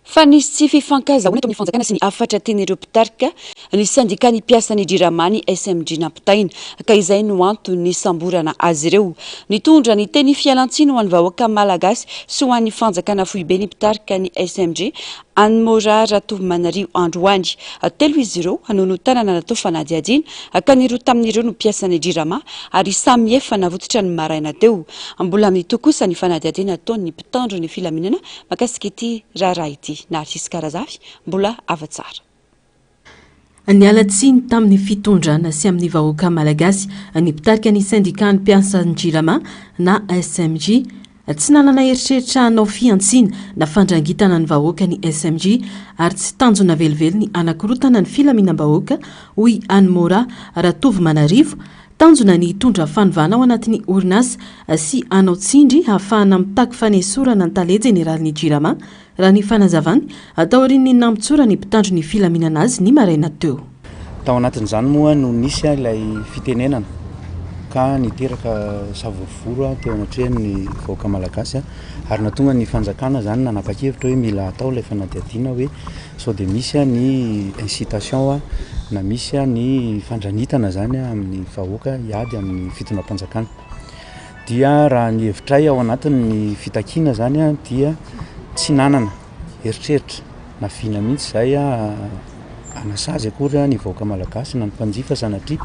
B: fa nisy tsy fifankazahoana tao amin'ny fanjakana sy ny afatra ten'ireo mpitarika ny sandikany mpiasa ny Driramany SMG nampitaina ka izay no antony samborana azy ireo nitondra ny teny fialantsiny ho an'ny vahoaka malagasy sy ho an'ny fanjakana foibe ny mpitarika ny SMG Anmora Ratovimanarivo Androany telo izy ireo hanono tanana natao fanadiadiana ka ny roa tamin'ireo no mpiasan'ny Jirama ary samy efa navototra ny maraina teo. Mbola mitoa kosa ny fanadiadiana ataon'ny mpitandro ny filaminana makasika ity raharaha ity Narcisse Karazafy mbola avatsara.
E: Nialatsiny tamin'ny fitondrana sy amin'ny vahoaka malagasy ny mpitarika ny syndicat ny mpiasan'ny Jirama na SMJ tsy nanana eritreritra hanao fiantsina na fandrangitana ny vahoaka ny SMJ ary tsy tanjona velively ny anakorotana ny filaminam-bahoaka hoy Anmora Ratovimanarivo tanjona ny hitondra fanovana ao anatin'ny orinasa sy anao tsindry ahafahana mitaky fanesorana ny tale jeneralin'ny Jirama raha ny fanazavany atao aorian'ny namitsotra ny mpitandro ny filaminana azy ny maraina teo.
I: Tao anatin'izany moa no nisy ilay fitenenana ka niteraka savovoro teo anatrehan'ny vahoaka malagasy ary natonga ny fanjakana zany nanapa-kevitra hoe mila atao ilay fanadiadiana hoe sao dia misy ny incitation na misy ny fandranitana zany amin'ny vahoaka hiady amin'ny fitondram-panjakana. Dia raha ny hevitray ao anatin'ny fitakiana zany dia tsy nanana eritreritra na vina mihitsy zay anasazy akory ny vahoaka malagasy na ny mpanjifa sanatria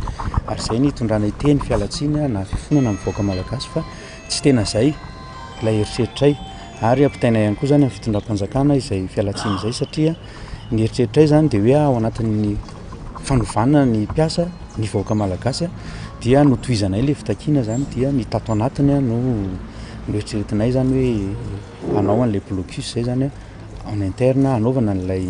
I: ary zay ny hitondrana iteny fialatsiny na fifonana amin'ny vahoaka malagasy fa tsy tena zay ilay eritreritray ary ampitaina ihany koa zany amin'ny fitondram-panjakana izay fialatsiny izay satria ny eritreritray zany dia hoe ao anatin'ny fanovana ny mpiasa ny vahoaka malagasy dia notohizanay ilay fitakiana zany dia ny tato anatiny no eritreretinay zany hoe anao an'ilay blocus zay zany en interne anaovana n'ilay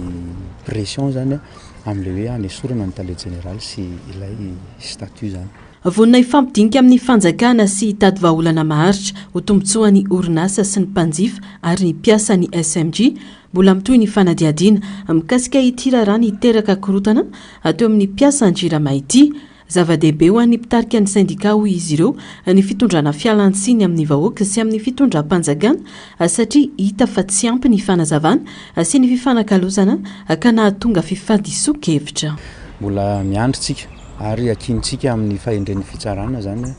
I: pression zany amin'ilay hoe hanesorana ny tale général sy ilay statut zany.
E: Vonina ifampidinika amin'ny fanjakana sy hitady vahaolana maharitra ho tombotsoan'ny orinasa sy ny mpanjifa ary ny mpiasa ny SMJ mbola mitohy ny fanadiadiana mikasika ity raharaha ny hiteraka korotana ateo amin'ny mpiasan'ny Jirama ity. Zava-dehibe ho an'ny mpitarika ny syndicat hoy izy ireo ny fitondrana fialantsiny amin'ny vahoaka sy amin'ny fitondram-panjakana satria hita fa tsy ampy ny fanazavana sy ny fifanakalozana ka nahatonga fifadiso-kevitra.
I: Mbola miandritsika ary akintsika amin'ny fahendren'ny fitsarana zany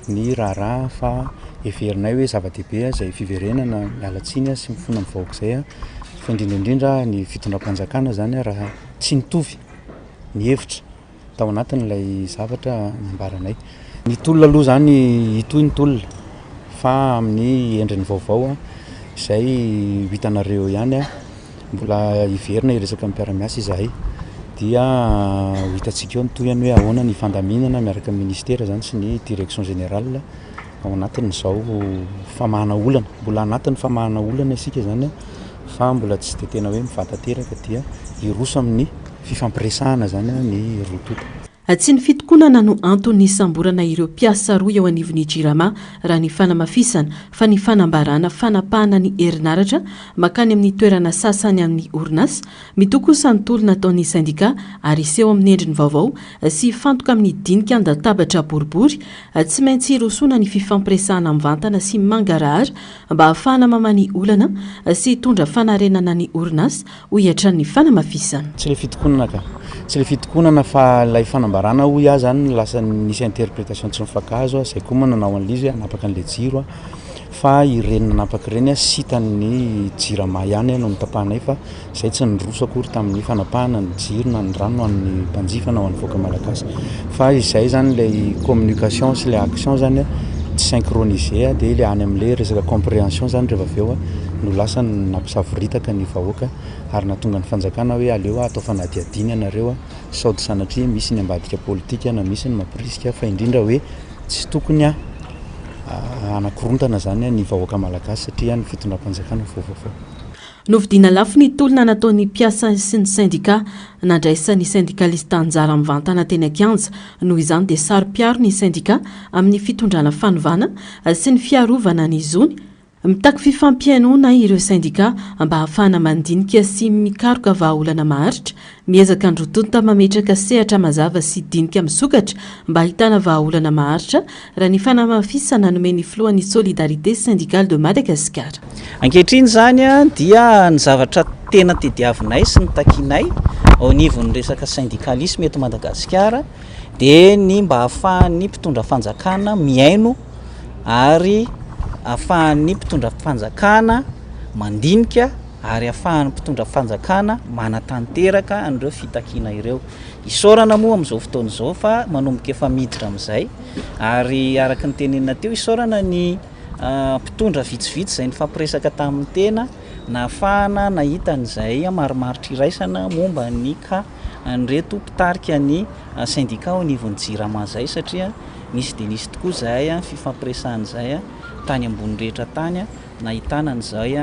I: ny raharaha fa everinay hoe zava-dehibe izay fiverenana mialatsiny sy mifona amin'ny vahoaka izay fa indrindraindrindra ny fitondram-panjakana zany raha tsy nitovy ny hevitra tao anatin'ilay zavatra nambaranay. Ny tolona aloha zany hitoy ny tolona fa amin'ny endriny vaovao izay hitanareo ihany mbola iverina iresaka amin'ny mpiara-miasa izahay dia hitantsika eo nytoyany hoe ahoana ny fandaminana miaraka amin'ny ministera zany sy ny direction générale ao anatin'izao famahana olana mbola anatin'ny famahana olana isika zany fa mbola tsy dia tena hoe mivatateraka dia hiroso amin'ny fifampiresahana zany ny rotota.
E: Tsy ny fitokonana no antony samborana ireo mpiasa roa eo anivon'ny Jirama raha ny fanamafisana fa ny fanambarana fanapahana ny herinaratra makany amin'ny toerana sasany amin'ny orinasa mitoa kosa ny tolona ataon'ny syndicat ary iseho amin'ny endriny vaovao sy fantoka amin'ny dinika andatabatra boribory tsy maintsy hirosona ny fifampiresahana mivantana sy mangarahara mba ahafahana mamany olana sy hitondra fanarenana ny orinasa ho hiatran'ny fanamafisana.
I: Tsy le fitokonana ka tsy le fitokonana fa lay fanambarana hoy ahy zany lasa nisy interprétation tsy mifakazo izay koa moa nanao an'izy hanapaka an'ilay jiro fa ireny nanapaka ireny sy hitan'ny Jirama ihany no nitapahanay fa izay tsy niroso akory tamin'ny fanapahana ny jiro na ny rano amin'ny mpanjifa na ho an'ny vahoaka malagasy fa izay zany ilay communication sy ilay action zany tsy synchronisé dia ilay any amin'ilay resaka compréhension zany rehefa avy eo no lasa nampisavoritaka ny vahoaka ary natonga ny fanjakana hoe aleo atao fanadiadiana ianareo saody sanatria misy ny ambadika politika na misy ny mampirisika fa indrindra hoe tsy tokony anakorontana zany ny vahoaka malagasy satria ny fitondram-panjakana vaovao.
E: Novidina lafo ny tolona nataon'ny mpiasa sy ny syndicat nandraisan'ny syndicaliste anjara mivantana teny Ankianja noho izany dia saro-piaro ny syndicat amin'ny fitondrana fanovana sy ny fiarovana ny zony mitaky fifampiainoana ireo syndicat mba ahafahana mandinika sy mikaroka vahaolana maharitra miezaka androtonta mametraka sehatra mazava sy dinika misokatra mba ahitana vahaolana maharitra raha ny fanamafisana nomeny filohan'ny solidarité syndicale de Madagascar.
J: Ankehitriny zany dia ny zavatra tena tediavinay sy ny takinay ao nivon'ny resaka syndicalisme eto Madagasikara dia ny mba ahafahan'ny mpitondra fanjakana miaino ary ahafahan'ny mpitondra fanjakana mandinika ary ahafahany mpitondra fanjakana manatanteraka an'ireo fitakina ireo. Isaorana moa amin'izao fotoana izao fa manomboka efa miditra amin'izay, ary araka ny tenenina teo isaorana ny mpitondra vitsivitsy izay nifampiresaka tamin'ny tena na ahafahana nahita an'izay marimaritra iraisana momba ny ka an'ireto mpitarika ny syndika ao anivon'ny JIRAMA zay, satria nisy dia nisy tokoa izay fifampiresahan'izay tany ambony rehetra tany nahitana an'izay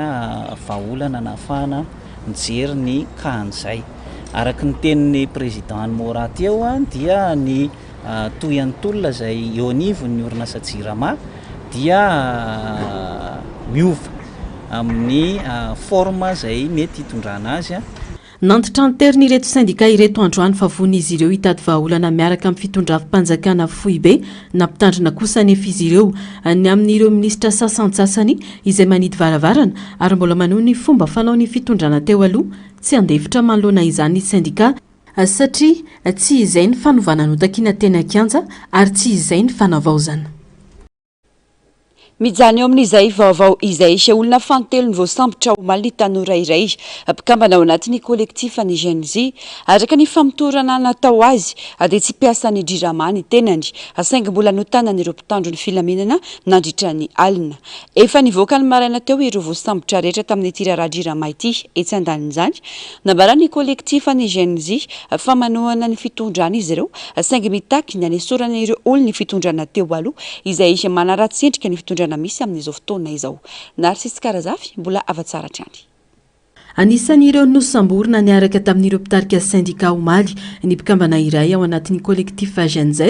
J: vahaolana na ahafahana mijery ny kahan'izay. Araka ny tenin'ny président Moraty eo dia ny toy antolona izay eo anivon'ny orinasa JIRAMA dia miova amin'ny forma izay mety hitondrana azy.
E: Nantitra ny ireto syndika ireto androany fa von'izy ireo hitady vahaolana miaraka amin'ny fitondram-panjakana fohy be na mpitandrina kosa nefa izy ireo ny amin'ireo minisitra sasantsasany izay manidy varavarana ary mbola maneho ny fomba fanao ny fitondrana teo aloha tsy andefitra manoloana izany syndika satria tsy izay ny fanovana notakina tena kianja ary tsy izay ny fanavaozana.
B: Mijany eo amin'izay vaovao izay se olona fantelo ny voasambotra omaly ny tanora iray mpikambana ao anatin'ny kolektifa ny GNZ araka ny famitorana natao azy dia tsy piasa ny JIRAMA ny tenany saingy mbola notanany ireo mpitandro ny filaminana nandritra ny alina. Efa nivoaka ny maraina teo ireo voasambotra rehetra tamin'ny tirara JIRAMA ity etsy andanin'izany nambara ny kolektifa ny GNZ fa manohana ny fitondrana izy ireo saingy mitaky ny anesorana ireo olona ny fitondrana teo aloha izay isy manaratsendrika ny fitondrana misy amin'izao fotoana izao. Narcisy Karazafy mbola avatsara trany.
E: Anisan'ireo nosamborina niaraka tamin'ireo mpitarika syndika omaly ny mpikambana iray ao anatin'ny kolektif GNZ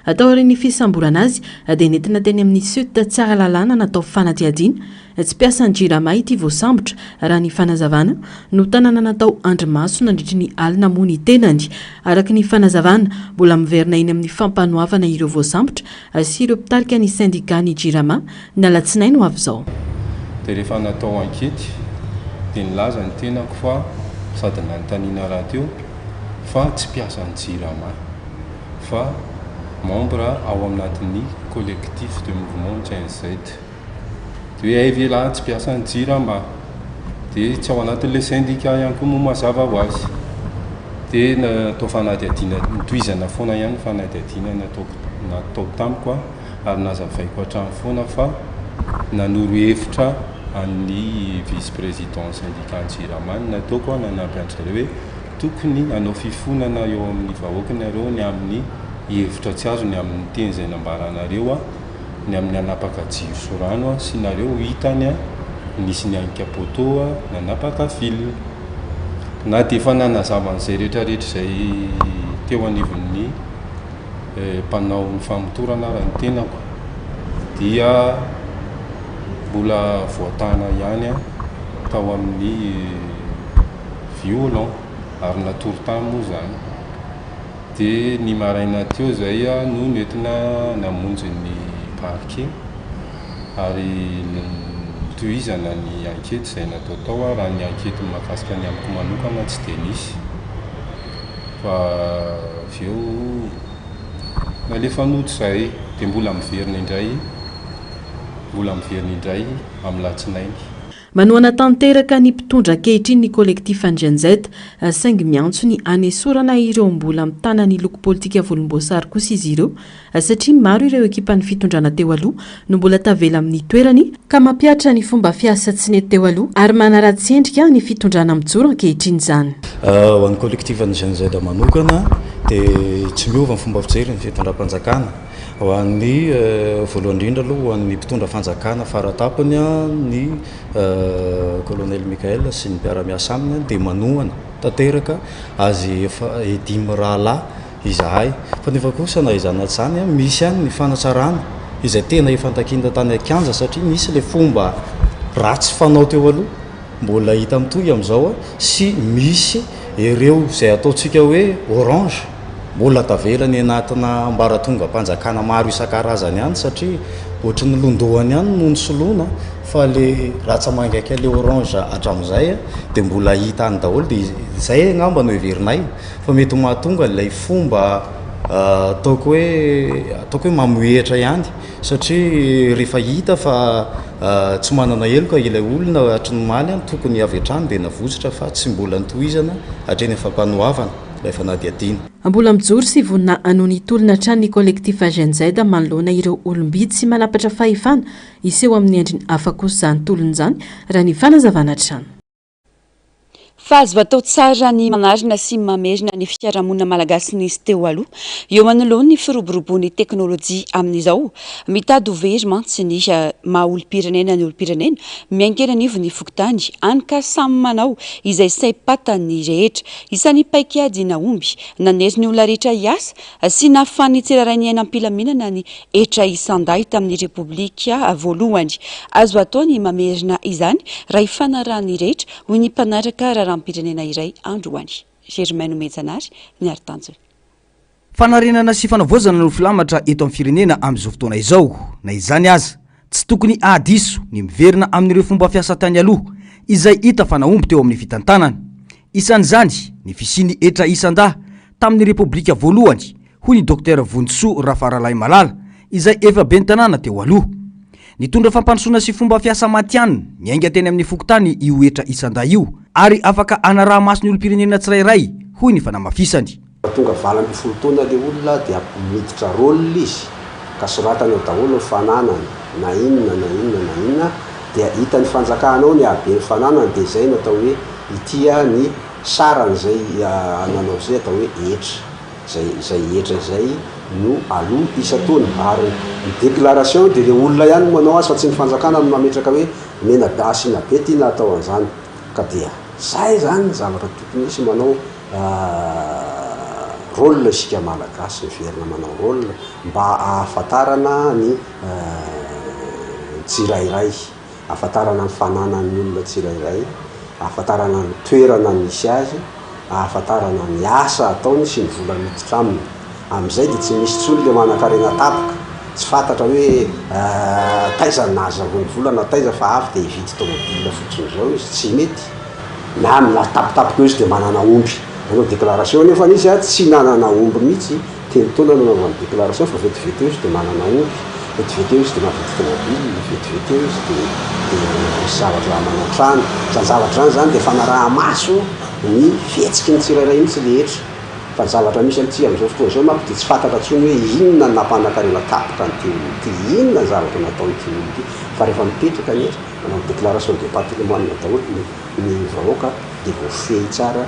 E: atao aorian'ny fisamborana azy dia nentina teny amin'ny suite tsara lalàna natao fanadihadiana tsy piasan'ny JIRAMA ity voasambotra raha ny fanazavana no tanàna natao andrimaso nandritry ny alina moa ny tenany. Araka ny fanazavana mbola miverina iny amin'ny fampanoavana ireo voasambotra sy ireo mpitarika ny syndika ny JIRAMA ny alatsinainy ho avy izao.
K: Dia rehefa natao ankety dia nilaza ny tenako fa sady nanontaniana raha teo fa tsy piasan'ny JIRAMA fa membre ao anatin'ny collectif de mouvement GNZ. Dia hoe ay lahy tsy piasan'ny JIRAMA dia tsy ao anatin'ilay syndicat ihany koa moa mazava ho azy. Dia natao fanadihadiana nitohizana foana ihany fanadihadiana natao tamiko ary nazavaiko hatrany foana fa nanoro hevitra an'ny vice-président syndicat JIRAMA nataoko nanampy an'izareo hoe tokony hanao fifonana eo amin'ny vahoaka nareo ny amin'ny hevitra tsy azo ny amin'ny teny izay nambaranareo ny amin'ny anapaka jiro sy rano sy nareo hitany nisy ny ankapoto nanapaka fil na dia efa nanazava an'izay rehetrarehetra izay teo anivon'ny mpanao ny famotorana raha ny tenako dia mbola voatana ihany tao amin'ny violon ary natory-tany moa zany. Dia ny maraina teo izay no nentina namonjy ny parquet ary tohizana ny ankety izay natao tao raha ny ankety mahakasika ny amiko manokana tsy dia nisy fa avy eo nalefa noto izay dia mbola miverina indray amin'ny latsinainy.
E: Manoana tanteraka ny mpitondra ankehitriny ny kolektif GNZ saingy miantso ny anesorana ireo mbola mitana ny loko politika volomboasary kosa izy ireo satria maro ireo ekipa ny fitondrana teo aloha no mbola tavela amin'ny toerany ka mampiatra ny fomba fiasa tsy nety teo aloha ary manaratsendrika ny fitondrana mijoro ankehitriny izany.
I: Ho an'ny kolektif ny GNZ manokana dia tsy miova ny fomba fijery ny fitondram-panjakana. Ho an'ny voalohany indrindra aloha ho an'ny mpitondra fanjakana faratapony ny colonel Mikael sy ny mpiara-miasa aminy dia manohana tanteraka azy efa edimy rahalahy izahay fa nefa kosa na izany zany misy ihany ny fanatsarana izay tena efa antakinda tany an-kianja satria misy ilay fomba ratsy fanao teo aloha mbola hita mitohy amin'izao sy misy ireo izay ataontsika hoe orange mbola tavelany anatina ambaratonga mpanjakana maro isan-karazany ihany satria ohatry ny londohany ihany no ny soloana fa le ratsamangaka le orange hatramin'izay dia mbola hita any daholo dia izay angamba no heverinay fa mety mahatonga ilay fomba
L: ataoko hoe mamoetra ihany satria rehefa hita fa tsy manana heloka ilay olona hatry ny maly tokony avy atrany dia navosotra fa tsy mbola nitohizana hatreny fampanoavana rehefa nadiadina.
E: Mbola mijoro sy vonina anony tolona trany ny kolektif Agent Z manoloana ireo olombidy sy manapatra fahefana iseho amin'ny endriny hafa kosa izany tolona izany raha ny fanazavana trano.
B: Fa azo atao tsara ny manarina sy mamerina ny fiarahamonina malagasy nisy teo aloha eo manoloana ny firoboroboan'ny teknôlôjia amin'izao mitady ho very mantsy ny maha olom-pirenena ny olom-pirenena miankena anivo ny fokotany anka samy manao izay saim-patany rehetra isan'ny paikady naomby nanery ny olona rehetra hiasa sy nahafany tsiraray ny aina am-pilaminana ny etra isan-day tamin'ny repoblika voalohany azo atao ny mamerina izany raha ifanarahany rehetra hoy ny mpanaraka pirenena iray androany Germaine Metsanary ny Artanjo.
C: Fanarenana sy fanavozana no filamatra eto amin'ny firenena amin'izao fotoana izao na izany aza tsy tokony ahadiso ny miverina amin'ireo fomba fiasa tany aloha izay hita fa naomby teo amin'ny fitantanana isan'izany ny fisiany etra isan-da tamin'ny repoblika voalohany hoy ny Dr Vonsoa Rafaralay Malala izay efa ben'ny tanàna teo aloha nitondra fampandrosoana sy fomba fiasa matianina miainga teny amin'ny fokotany io etra isan-da io ary afaka anaraha masony olom-pirenena tsirairay hoy ny fanamafisany.
M: Tonga valamby folo taona le olona dia miditra rôle izy ka soratany ao daholo ny fananany na inona dia hita ny fanjakanao ny habe ny fananany dia zay natao hoe itia ny sarany zay ananao zay atao hoe etra zay etra zay no aloha isa-taona ary ny déclaration dia le olona ihany manao azy fa tsy ny fanjakana no mametraka hoe mena dasy na be ty natao an'izany ka dia zay zany zavatra tokony isy manao rôle isika malagasy miverina manao rôle mba ahafantarana ny tsirairay ahafantarana ny fananan'ny olona tsirairay ahafantarana ny toerana misy azy ahafantarana ny asa ataony sy ny vola miditra aminy amin'izay dia tsy misy tsony le manan-karena tapaka tsy fantatra hoe taiza nazavony volana taiza fa avy dia hividy tomobile fotsiny zao izy tsy mety na amina tapitapoka izy dia manana omby manao déclaration nefa izy tsy nanana omby mihitsy telo taona nanaovany déclaration fa vetivety eo izy dia manana omby vetivety eo izy dia mavidy tomobile vetivety eo izy dia misy zavatra manao trano zany zavatra zany dia fanaraha maso ny fihetsiky ny tsirairay mihitsy rehetra fa zavatra misy amitsy amin'izao fotoana zao manko dia tsy fantatra tsony hoe inona nampanakarena tapaka ny teolona ty inona zavatra nataony teolona ty fa rehefa mipetraka netra manao déclaration de patrimoine daholo ny vahoaka dia voafehy tsara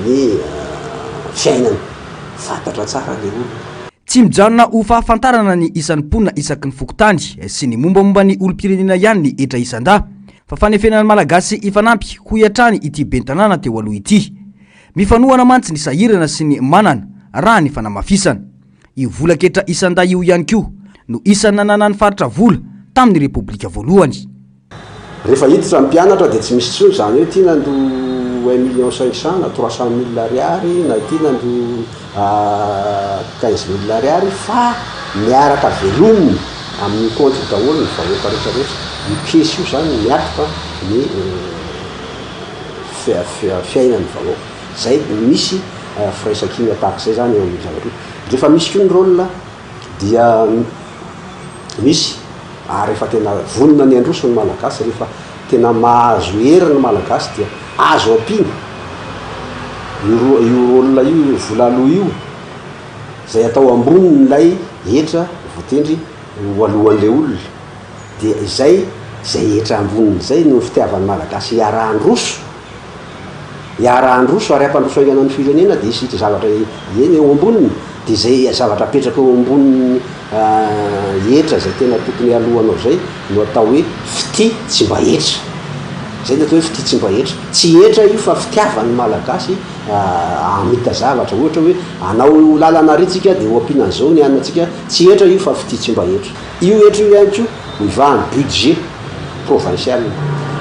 M: ny fiainany fantatra tsara le olona.
C: Tsy mijanona ho fahafantarana ny isan'ny mponina isaky ny fokotany sy ny mombamomba ny olom-pirenena ihany ny etra isan-da fa fanefenany malagasy ifanampy ho iatrany ity ben'ny tanàna teo aloha ity mifanohana mantsy ny sahirana sy ny manana raha ny fanamafisana io volan-ketra isan-da io ihany koa no isan'ny nanana ny faritra vola tamin'ny repoblika voalohany.
M: Rehefa hiditra ny mpianatra dia tsy misy tsony zany hoe tia nando 1,500,000 na 300,000 ariary na ity nando 15,000 ariary fa miaraka velominy amin'ny compte daholo ny vahoaka rehetrarehetra mikesy io zany miatoka ny fiainany vahoaka zay misy firaisan-kina tahaka izay zany eo amin'ny zavatra rehefa misy koa ny rôle dia misy rehefa tena vonona ny androso ny malagasy rehefa tena mahazo hery ny malagasy dia azo ampiny io rôle io volaloha io zay atao amboniny lay etra voatendry alohan'le olona dia zay etra amboniny zay no fitiavan'ny malagasy iarahandroso ary ampandroso ainana ny firenena dia isy zavatra eny eo amboniny dia zay zavatra apetraka eo amboniny etra zay tena tokony alohanao zay no atao hoe fity tsy mba etra zay no atao hoe fity tsy mba etra tsy etra io fa fitiavan'ny malagasy amita zavatra ohatra hoe anao lalana ritsika dia oampinan'izao ny aninatsika tsy etra io fa fity tsy mba etra io etra io ihany koa ivahany budget provincial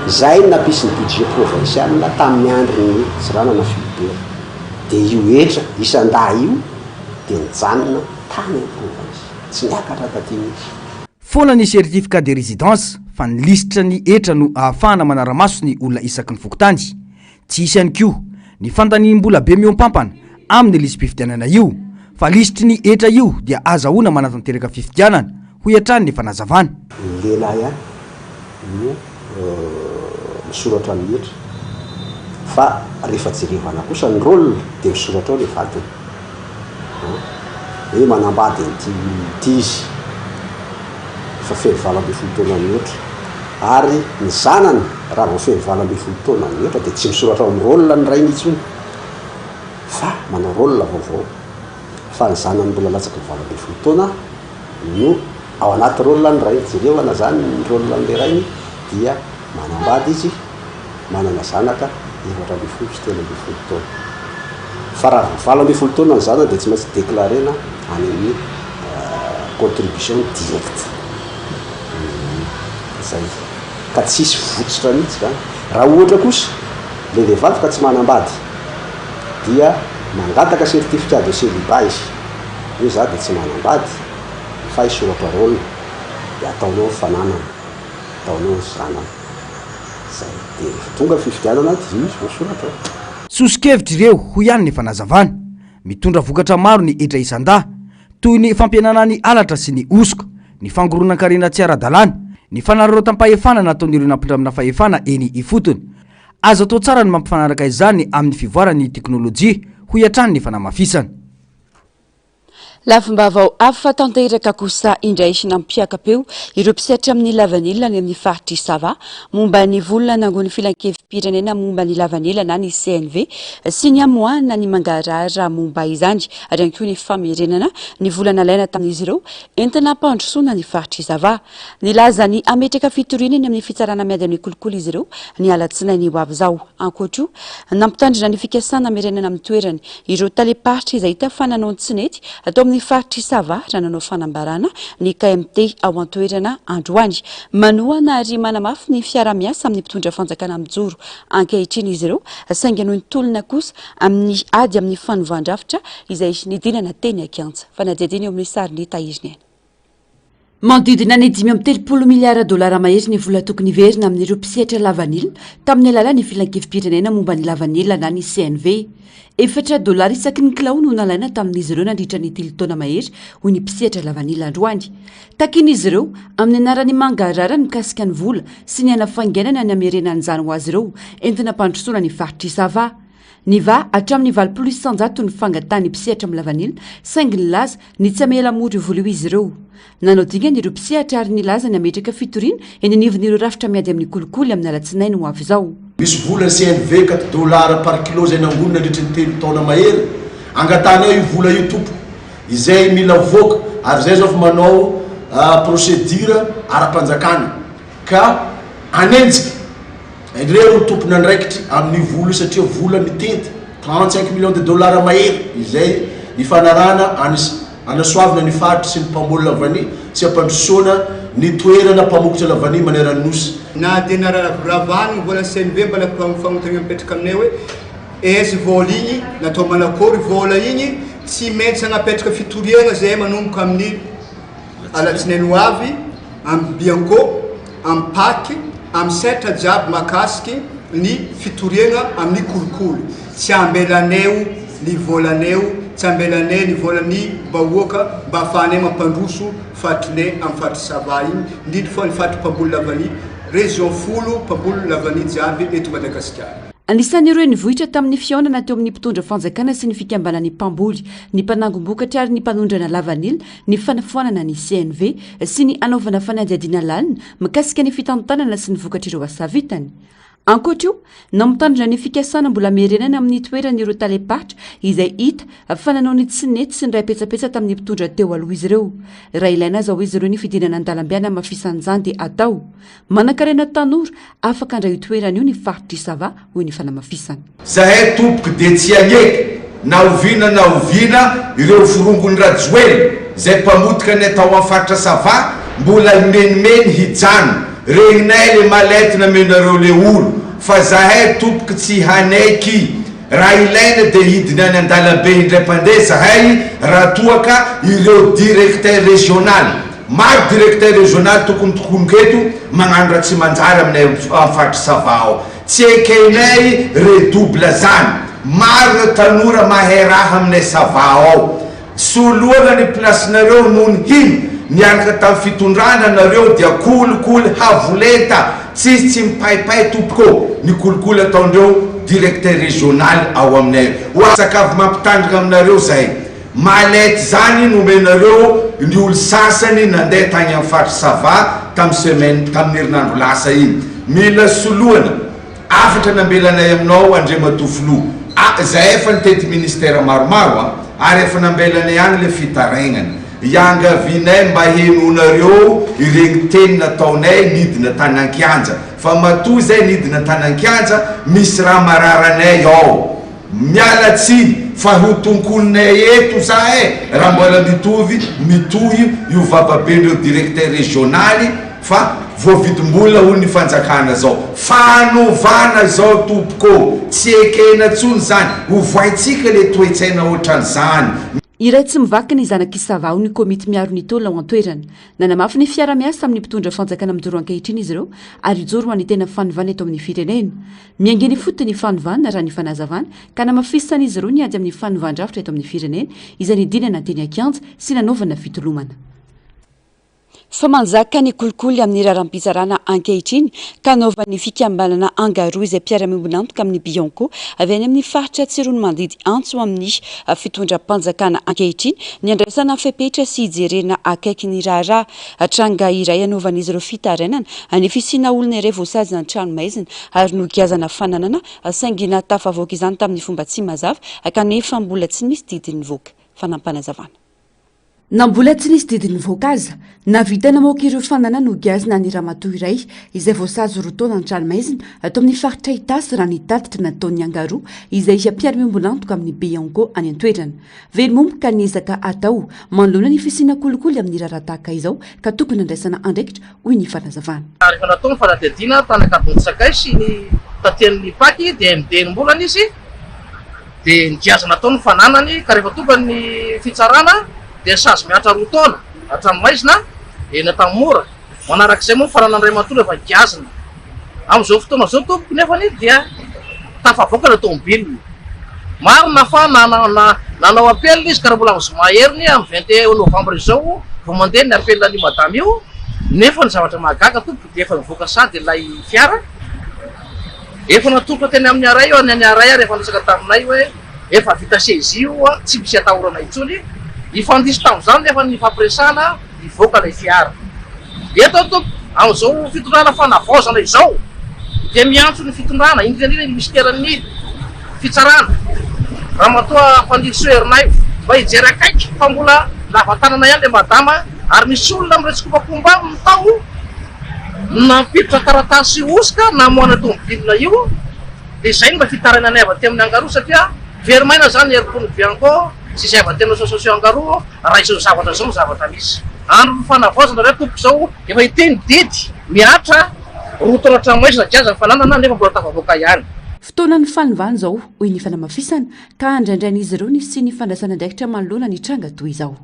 M: zay nampisy ny budget provincial tamin'ny androny Tsiranana Philibert dia io etra isan-da io dia nijanona tany amin'ny province tsy niakatra taty mihitsy.
C: Foana ny certificat de résidence fa ny lisitra ny etra no ahafahana manara-maso ny olona isaky ny fokotany tsy isy ihany koa ny fantaniam-bola be miompampana amin'ny lisy mpifidianana io fa lisitry ny etra io dia azahoana manatanteraka fifidianana ho iatrany ny fanazavana
M: lehilahy a no misoratra amin'ny etra fa rehefa jerevana kosa ny rôle dia misoratra ao le vatony hoe manambady ty izy fa feno 20 taona ny oatra ary ny zanany raha vao feno 20 taona ny oatra dia tsy misoratra ao amin'ny rôle ny ray nitsony fa manao rôle vaovao fa ny zanany mbola latsaky 20 taona no ao anaty rôle ny ray jerevana zany ny rôle n'le rainy dia manambady izy manana zanaka 20 sy 30 taona fa raha 20 taona ny zanany dia tsy maintsy déclarena any amin'ny contribution directe zay ka tsisy votsitra mihitsy zany raha ohatra kosa le vehivavy ka tsy manambady dia mangataka certificat de célibat izy hoe za dia tsy manambady fa isoratra rôle dia ataonao fananana ataonao zanana zay dia tonga fifidianana dia izy voasoratra
C: sosikevitra ireo ho ihany ny fanazavana mitondra vokatra maro ny etra isan-da toy ny fampianana ny alatra sy ny osoka ny fangoronan-karena tsy ara-dalàna ny fanararaotam-pahefana nataon'ireo nampindramina fahefana eny ifotony azo atao tsara ny mampifanaraka izany amin'ny fivoarany teknôlôjia ho iatrany ny fanamafisana
B: lafimbavao afa tanteraka kosa indray sy nampiakapeo ireo mpisatra amin'ny lavanilina ny amin'ny faritry sava momba ny volona nangony filan-kevim-pirenena momba ny lavanilina na ny CNV sy ny amoana ny mangarara momba izany ary ihany koa ny famerenana ny volana laina tamin'izy ireo entina mpandrosoana ny faritry sava nilaza ny ametraka fitoriana ny amin'ny fitsarana miady amin'ny kolokolo izy ireo ny alatsinainy ho avy zao ankoatra io nampitandrina ny fikasana merenana amin'ny toerany ireo taleparitra izay hita fananao tsinety atao amin'ny faritry sava raha nanao fanambarana ny KMT ao an-toerana androany manoana ary manamafy ny fiara-miasa amin'ny mpitondra fanjakana mijoro ankehitriny izy ireo saingy noho ny tolona kosa amin'ny ady amin'ny fanovandravitra izay nidinana teny akiantsa fa najadiny eo amin'ny sariny tahiriny
A: mandidina ny 5.3 miliara dolara mahery ny vola tokony verina amin'ireo mpisehatra lavanilina tamin'ny alalan'ny filan-kevim-pirenena momba ny lavanilina na ny CNV $4 isaky ny kilao no nalaina tamin'izy ireo nandritra ny 3 taona mahery hoy ny mpisehatra lavanilina androany takin'izy ireo amin'ny anarany mangarara mikasika ny vola sy ny anafaingainana ny amerenany zany ho azy ireo entina mpandrosoana ny faritry sava ny va hatramin'ny 900 ny fangatany mpisehatra amin'ny lavanilina saingy ny laza ny tsy amela mory voalo izy ireo nanao dinga ny ireo mpisehatra ary nilaza ny ametraka fitoriana eny anivon'ireo rafitra miady amin'ny kolikoly amin'ny alatsinainy ho avy zao
N: misy vola CNV $4 par kilo zay nangonina nandritra ny 3 taona mahery angatana io vola io tompo izay mila voaka ary zay zao fa manao procédure ara-panjakana ka anenjika ireo tompona andraikitry amin'ny vola satria vola mitety 35 millions de dollars mahery izay ifanarana anasoavina ny faritry sy ny mpamboly lavany sy ampandrosoana ny toerana mpamokotra lavany maneran'nosy
O: na dia naravany vola CNV mbala fagnotana mipetraka aminay hoe esy vola igny natao manakory vola igny tsy maintsy hanapetraka fitoriana zay manomboka amin'ny alatsinainy ho avy amin'ny bianco amin'ny paky amin'ny setra jiaby makasiky ny fitoriana amin'ny kolikoly tsy ambelaneo ny volaneo tsy ambelanay ny volany bahoaka mba ahafahanay mampandroso fatrinay amin'ny faritry sava igny indrindra fa ny faritry mpamboly lavany région folo mpamboly lavany jiaby eto Madagasikara
A: anisan'ireo nivohitra tamin'ny fiaonana teo amin'ny mpitondra fanjakana sy ny fikambanany mpamboly ny mpanangom-bokatra ary ny mpanondrana lavanilina ny fanafoanana ny CNV sy ny anaovana fanadihadiana lalina mikasika ny fitantanana sy ny vokatra ireo asa vitany ankoatra io namitandrina ny fikasana mbola merenana amin'ny toeran'ireo taleparitra izay hita fananao ny tsinety sy ny ray petsapetsa tamin'ny mpitondra teo aloha izy ireo raha ilaina zao izy ireo ny fidinana an-dalambiana mafisan'izany dia atao manan-karena tanora afaka andray io toerana io ny faritry sava hoy ny fanamafisana
N: zahay tompoky dia tsy agnety na ovina ireo forongony rajoely zay mpamotika ny atao amin'ny faritra sava mbola menimeny hijano regninay le maletina menareo le olo fa zahay tompoky tsy hanaiky raha ilaina dia hidina any an-dalambe indray mpandeha zahay raha toaka ireo directeur régional maro directeur régional tokony tokoniketo magnano raha tsy manjary aminay amin'ny faritry sava ao tsy ekenay redouble zany
P: maro reo tanora mahay raha aminay sava ao soloana ny placenareo noho ny hino niaraka tamin'ny fitondrana nareo dia kolikoly havolenta tsisy tsy mipaipay tompoko ny kolikoly ataondreo directeur régional ao aminay sakafo mampitandrika aminareo zay malety zany nomenareo ny olo sasany nandeha tagny amin'ny fatry sava tamin'ny semaine tamin'ny herinandro lasa iny mila soloana afatra nambelanay aminao andre matofilo zay efa nitety ministère maromaro ary efa nambelanay agny le fitarainana iangavinay mba henonareo iregny teny nataonay nidina Tanan-Kianja fa matoa zay nidina Tanan-Kianja misy raha mararanay ao miala tsiny fa ho tonkolonay eto za raha mbola mitohy io vavabendreo directeur régionaly fa voavidim-bola ho ny fanjakana zao fanovana zao tompoko tsy ekena tsony zany ho voaitsika le toetsaina ohatran'izany
A: iray tsy mivaky ny zanak'isava ny komity miaro ny tolona ao an-toerana nanamafy ny fiara-miasa amin'ny mpitondra fanjakana amin'ny joro-ankehitriny izy ireo ary ijoro ho any tena fanovana eto amin'ny firenena miangeny fotony fanovana raha ny fanazavana ka namafisana izy ireo ny ady amin'ny fanovandravitra eto amin'ny firenena izay nidinana teny Akianja sy nanaovana fitolomana fa manjaka ny kolikoly amin'ny raram-pizarana ankehitriny ka naovan'ny fikambanana angaroa izay mpiara-miombonantoka amin'ny Bionko avy any amin'ny faritra Tsirony Mandidy antso amin'ny fitondram-panjakana ankehitriny ny andraisana fepetra sy ijerena akaiky ny raharaha tranga iray anaovan'izy ireo fitarainana any fisina olona iray voasazina ny tranomaizina ary nogiazana fananana saingina tafavoaka izany tamin'ny fomba tsy mazava kanefa mbola tsy misy didiny voaka fanampanazavana na mbola tsy nisy didiny voaka aza navita namoaka ireo fananana nogiazina ny ramatoa iray izay voasazo roa taona ny tranomaizina atao amin'ny faritra Itasy raha nitatitra nataon'ny angaroa izay mpiara-miombonantoka amin'ny Bionko any an-toerana velomomboka niezaka atao manoloana ny fisina kolikoly amin'ny raharaha tahaka izao ka tokony andraisana andraikitra hoy ny fanazavana
Q: rehefa natao ny fanadihadiana tanakadony sakay sy ny tatian'ny paky dia midenimbolana izy dia nigiazana atao ny fananany ka rehefa tonga ny fitsarana dia sazy miatra roa taona hatranomaizina eny tamora manarak'izay moa faranandray matola efa giazina amin'izao fotoana zao tompoko nefany dia tafavoaka ny tomobiliny maro nafa nanao apelina izy ka raha mbola amin'ny zoma heriny amin'ny 21 novembre izao vao mandeha ny apelina ny madame io nefa ny zavatra mahagaga tompoko dia efa mivoaka sady ilay fiara efa natolotra teny amin'ny aray io any aray rehefa nisaka taminay hoe efa vita saisie io tsy misy atahorana intsony ifandisy tamin'izany nefa ny fampiresana ivoaka lay fiara eto tompoko amin'izao fitondrana fanavaozana izao dia miantso ny fitondrana indrindra ny ministeran'ny fitsarana raha matoa fandiso herinay mba hijery akaiky fa mbola lavatanana ihany le madama ary misy olona miretsikopakomba mitao nampiditra taratasy osika namoana tomobilina io dia izay mba fitarainanay avy aty amin'ny angaroa satria verimaina zany herim-pony Bianco sy izay avy atena sososio angaroa raha izao zavatra zao zavatra misy andro fanavaozana ray tompoko zao efa hiteny didy miatra rotona tranomaizina giazana fananana nefa mbola tafavoaka ihany
A: fotoana ny fanovana zao hoy ny fanamafisana ka andraindrain'izy ireo ny sy ny fandraisana andraikitra manoloana ny tranga toy izao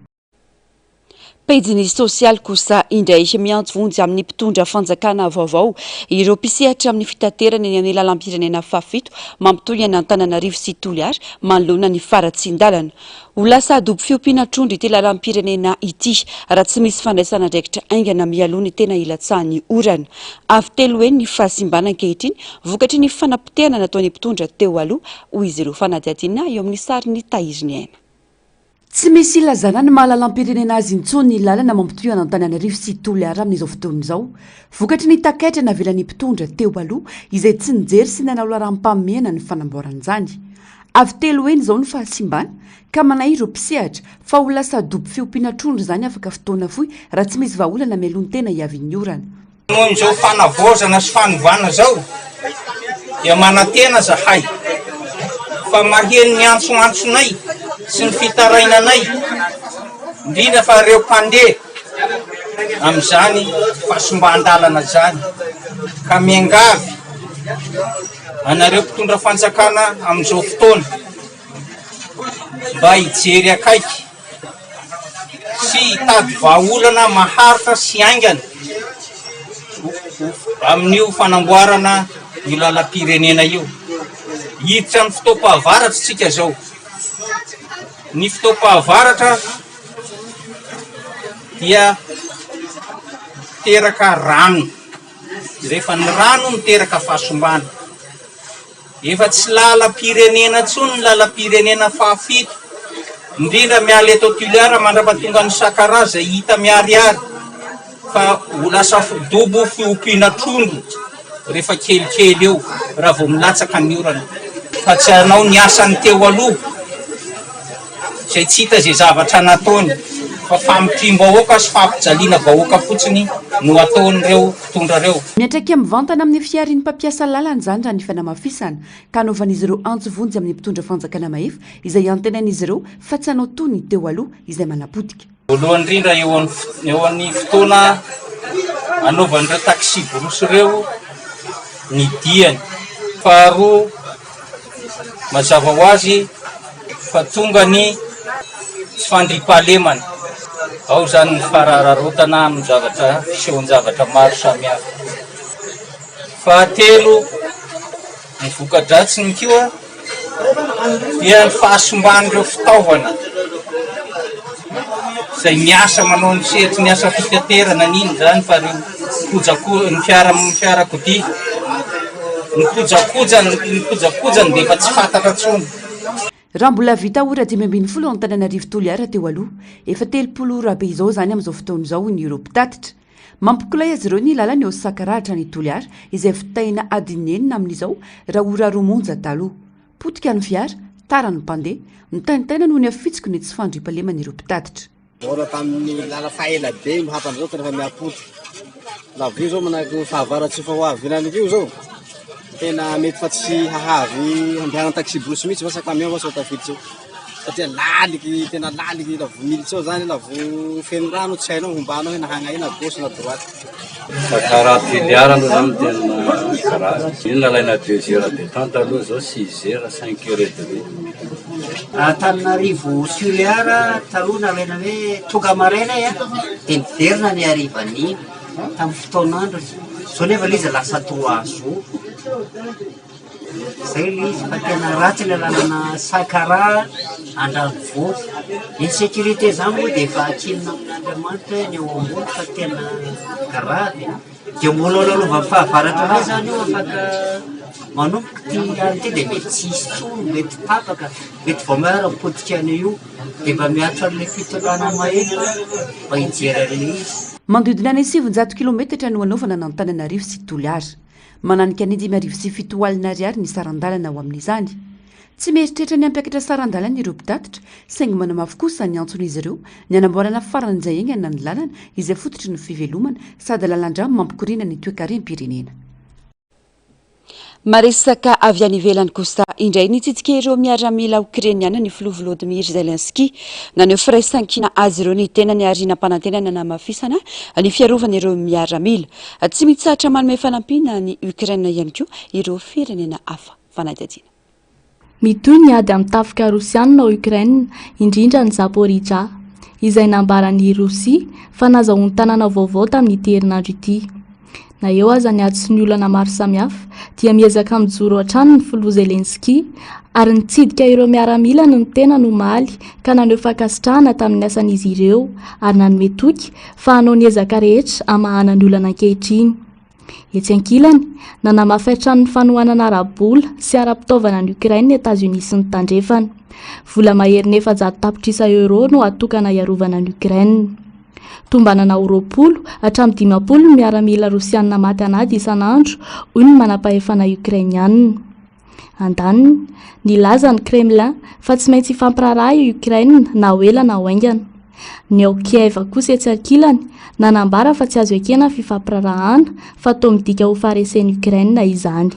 A: pejiny sosialy kosa indray miantso vonjy amin'ny mpitondra fanjakana vaovao ireo mpisehatra amin'ny fitaterana eny amin'ny lalam-pirenena fafito mampitohy any Antananarivo sy Toliara manoloana ny faratsindalana ho lasa adobo fiompiana trondro ity lalam-pirenena ity raha tsy misy fandraisana andraikitra aingana mialoha ny tena ilatsahan'ny orana avy telo eny ny fahasimbana ankehitriny vokatry ny fanapotehana nataon'ny mpitondra teo aloha hoy izy ireo fanadihadiana eo amin'ny sariny tahiriny aina tsy misy ilazana ny mahalalam-pirenena azy intsony ny lalana mampitohy any Antananarivo sy Toliara amin'izao fotoana izao vokatry ny takaitra navelan'ny mpitondra teo aloha izay tsy nijery sy nanao laharam-pahamehana ny fanamboaran'izany avy telo eny izao ny fahasimbana ka manay ireo mpisehatra fa ho lasa adobo fiompiana trondro zany afaka fotoana fohy raha tsy misy vahaolana mialohan'ny tena hiavin'ny orana
R: noho izao fanavaozana sy fanovana zao dia manantena zahay fa maheno ny antsoantsonay sy ny fitarainanay indrindra fa reo mpandeha amin'izany fahasomban-dalana zany ka miangavy anareo mpitondra fanjakana amin'izao fotoana mba hijery akaiky sy hitady vahaolana maharitra sy aingana amin'io fanamboarana io lalam-pirenena io hiditra amin'ny fotoam-pahavaratra tsika zao. Ny fotoam-pahavaratra dia teraka rano, rehefa ny rano miteraka fahasombana. Efa tsy lalam-pirenena tsony ny lalam-pirenena fahafito, indrindra miala eto Toliara mandrapatonga ny Sakaraza hita miariary, fa ho lasa dobo fiompiana trondro rehefa kelikely eo raha vao milatsaka ny orana. Fa tsy hanao ny asany teo aloha izay tsy hita zay zavatra nataony, fa fampitrim-bahoaka sy fampijaliana vahoaka fotsiny no ataon'ireo mpitondra reo.
A: Miantraiky amin'ny vantana amin'ny fiarin'ny mpampiasa lalana zany raha ny fanamafisana ka anaovan'izy ireo antsovonjy amin'ny mpitondra fanjakana mahefy izay antenan'izy ireo fa tsy hanao tony teo aloha izay manapotika.
R: Voalohany indrindra eo amin'ny fotoana anaovan'ireo taxi borosy ireo ny diany. Faharoa mazava ho azy fa tonga ny tsy fandripahalemana. Ao zany ny farararotana amin'ny zavatra fisehony zavatra maro samihafa. Fahatelo ny voka-dratsiny koa dia ny fahasomban'ireo fitaovana izay miasa manao ny sehatry ny asa fitaterana n'iny zany fa reo ny fiarakodia ny kojakojany dia efa tsy fantatra tsony.
A: Raha mbola vita ora 520 Antananarivo Toliara teo aloha, efa 30 ora be izao zany amin'izao fotoana izao ny ireo mpitatitra. Mampikolay azy ireo ny lalana eo Sakarahatra ny Toliara izay vitaina adiny enina amin'izao raha ora romonja taloha. Potika ny fiara, tara ny mpandeha, ny taintaina noho ny afitsiko ny tsy fandriam-pahalemana ireo mpitatitra.
S: Ora tamin'ny lala faela be mahampandreo rehefa miapotika. Lavio zao manahaky fahavaratsy fa ho avy nanivio zao. Tena mety fa tsy hahavy handehana taxi borosy mihitsy vasa kamiao vasa tafiditsy eo. Satria laliky, tena laliky la vo militsy eo zany, la vo feno rano tsy hainao hombanao hoe nahagna ina gauche na droite.
T: Sakaraha Toliara aloha zany tena karaza. Iny lalaina 2 heures de temps aloha zao 6 heures 5 heures et demi.
U: Antananarivo Toliara taloha nalaina hoe tonga maraina dia miverina ny arivan'iny tamin'ny fotoan'andro. Zao nefa lizy lasa 3 jours. Zay lizy fa tena ratsy ny lalana Sakaraha Andravovo. Ny sécurité zany moa dia efa akinina amin'Andriamanitra ny eo ambony fa tena grave. Dia mbola lalova fahavaratra hoe zany io afaka manomboka ty any ty dia mety tsisy tsony, mety tapaka, mety vao mara mipotika an'io dia mba miatra an'ilay fitolana maheno mba hijery an'ilay izy.
A: Manodidina ny 700 kilometatra no anaovana na Antananarivo sy Toliara. Mananika ny 507 alina ariary ny sarandalana ao amin'izany. Tsy mieritreritra ny ampiakatra sarandalana ireo mpitatitra, saingy manamafy kosa ny antson'izy ireo ny anamboarana faran'izay aingana ny lalana izay fototry ny fivelomana sady lalan-drano mampikorina ny toe-karem-pirenena.
B: Maresaka avy any ivelany kosa indray nitsitsika ireo miaramila Ukrainiana ny filoha Volodymyr Zelensky naneho firaisankina azy ireo ny tena ny arinam-panantenana namafisana ny fiarovana ireo miaramila. Tsy mitsahatra manome fanampina ny Ukraine ihany koa ireo firenena hafa. Fanadihadiana.
V: Mitohy ny ady amin'ny tafika Rosianina Ukraine indrindra ny Zaporizhia izay nambaran'ny Rosia fa nazahoany tanàna vaovao tamin'ity herinandro ity. Na eo aza ny ady sy ny olana maro samihafa dia miezaka mijoro hatrany ny filoha Zelensky ary nitsidika ireo miaramila ny tena no maly ka naneho fankasitrahana tamin'ny asan'izy ireo ary nanome toky fa hanao ny ezaka rehetra amahana ny olana ankehitriny. Etsy ankilany nanamafy hatrany ny fanohanana ara-bola sy ara-pitaovana ny Ukraine, États-Unis sy ny tandrefana. Vola mahery 400 tapitrisa euro no atokana iarovana ny Ukraine. Tombanana Europolo hatramin'ny 50 miaramila Rosianina maty anady isan'andro hoy ny manam-pahefana Ukrainianina. Andaniny nilaza ny Kremlin fa tsy maintsy hifampiraraha i Ukraine na ho ela na ho haingana. Ny ao Kiev kosa etsy ankilany nanambara fa tsy azo ekena fifampirarahana fa toa midika ho faresen'ny Ukraine izany.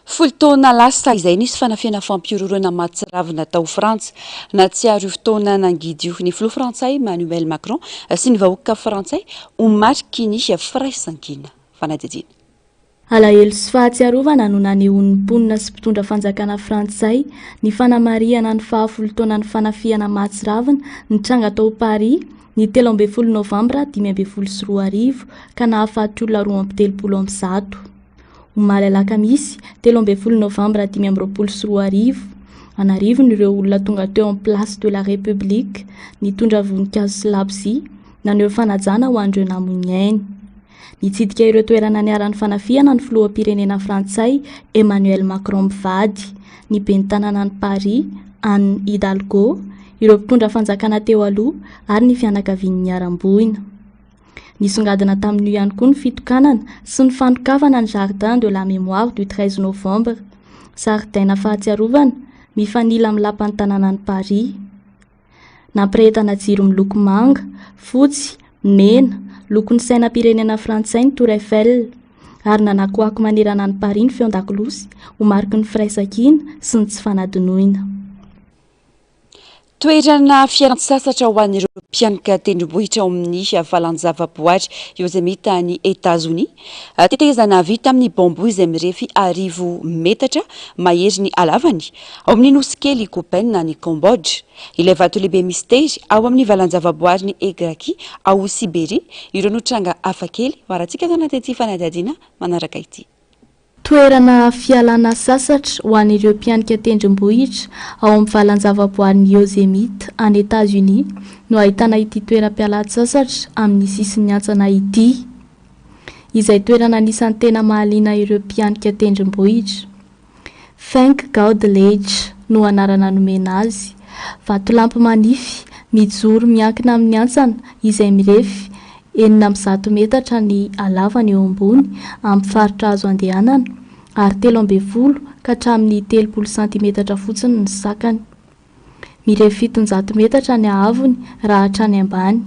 B: Folo taona lasa izay nisy fanafiana fampiororana matsiravina tao Frantsa na tsy ary fotoana nangidy ny filoha Frantsay Emmanuel Macron sy ny vahoaka Frantsay ho mariky ny firaisankina. Fanadihadiana.
V: Alahelo sy fahatsiarovana no nanehon'ny mponina sy mpitondra fanjakana Frantsay ny fanamariana ny 10 taona ny fanafiana matsiravina nitranga tao Paris ny 13 Novambra 2024 ka nahafaty olona 2 amby 30 amby 100. omaly alakamisy 13 novambra 2024 anarivo nireo olona tonga teo en place de la république nitondra voninkazo sy labsi naneho fanajana ho andreo namonyainy nitsidika ireo toerana niaran'ny fanafiana ny filoham-pirenena frantsay Emmanuel Macron mivady ny ben'ny tanàna ny Paris Anne Hidalgo ireo mpitondra fanjakana teo aloha ary ny fianakavian'ny niaram-boina nisongadina tamin'io ihany koa ny fitokanana sy ny fandokavana ny jardin de la mémoire du 13 novembre zaridaina fahatsiarovana mifanila amin'ny lapan'ny tanànan'ny Paris nampirehetana jiro miloko manga fotsy mena lokon'ny sainam-pirenena frantsay ny Tour Eiffel ary nanakoako manerana ny Paris ny feon-dakolosy ho mariky ny firaisan-kina sy ny tsy fanadinoina.
B: Toerana fialan-tsasatra ho an'ireo mpianika tendrombohitra ao amin'ny valan-javaboary eo izay mita any États-Unis tetezana vita amin'ny bamboa izay mirefy 10 metatra mahery ny halavany ao amin'ny nosy kely Kopen na ny Cambodge. Ilay vato lehibe misy ao amin'ny valan-javaboary ny Egraki ao Siberia ireo no tranga hafakely varatsika tanaty ity fanadihadiana manaraka ity.
V: Toerana fialana sasatra ho an'ireo mpianika tendrombohitra ao amin'ny valan-javaboary Yosemite any États-Unis no ahitana ity toeram-pialan-tsasatra amin'ny sisiny antsana ity izay toerana anisan'ny tena mahaliana ireo mpianika tendrombohitra. Thank God Ledge no anarana nomena azy. Vatolampy manify mijoro miankina amin'ny antsana izay mirefy 900 metatra ny halavany eo ambony amin'ny faritra azo andehanana ary 13 ka hatramin'ny 30 cm fotsiny ny sakany. Mirefy 700 metatra ny ahavony raha hatrany ambany.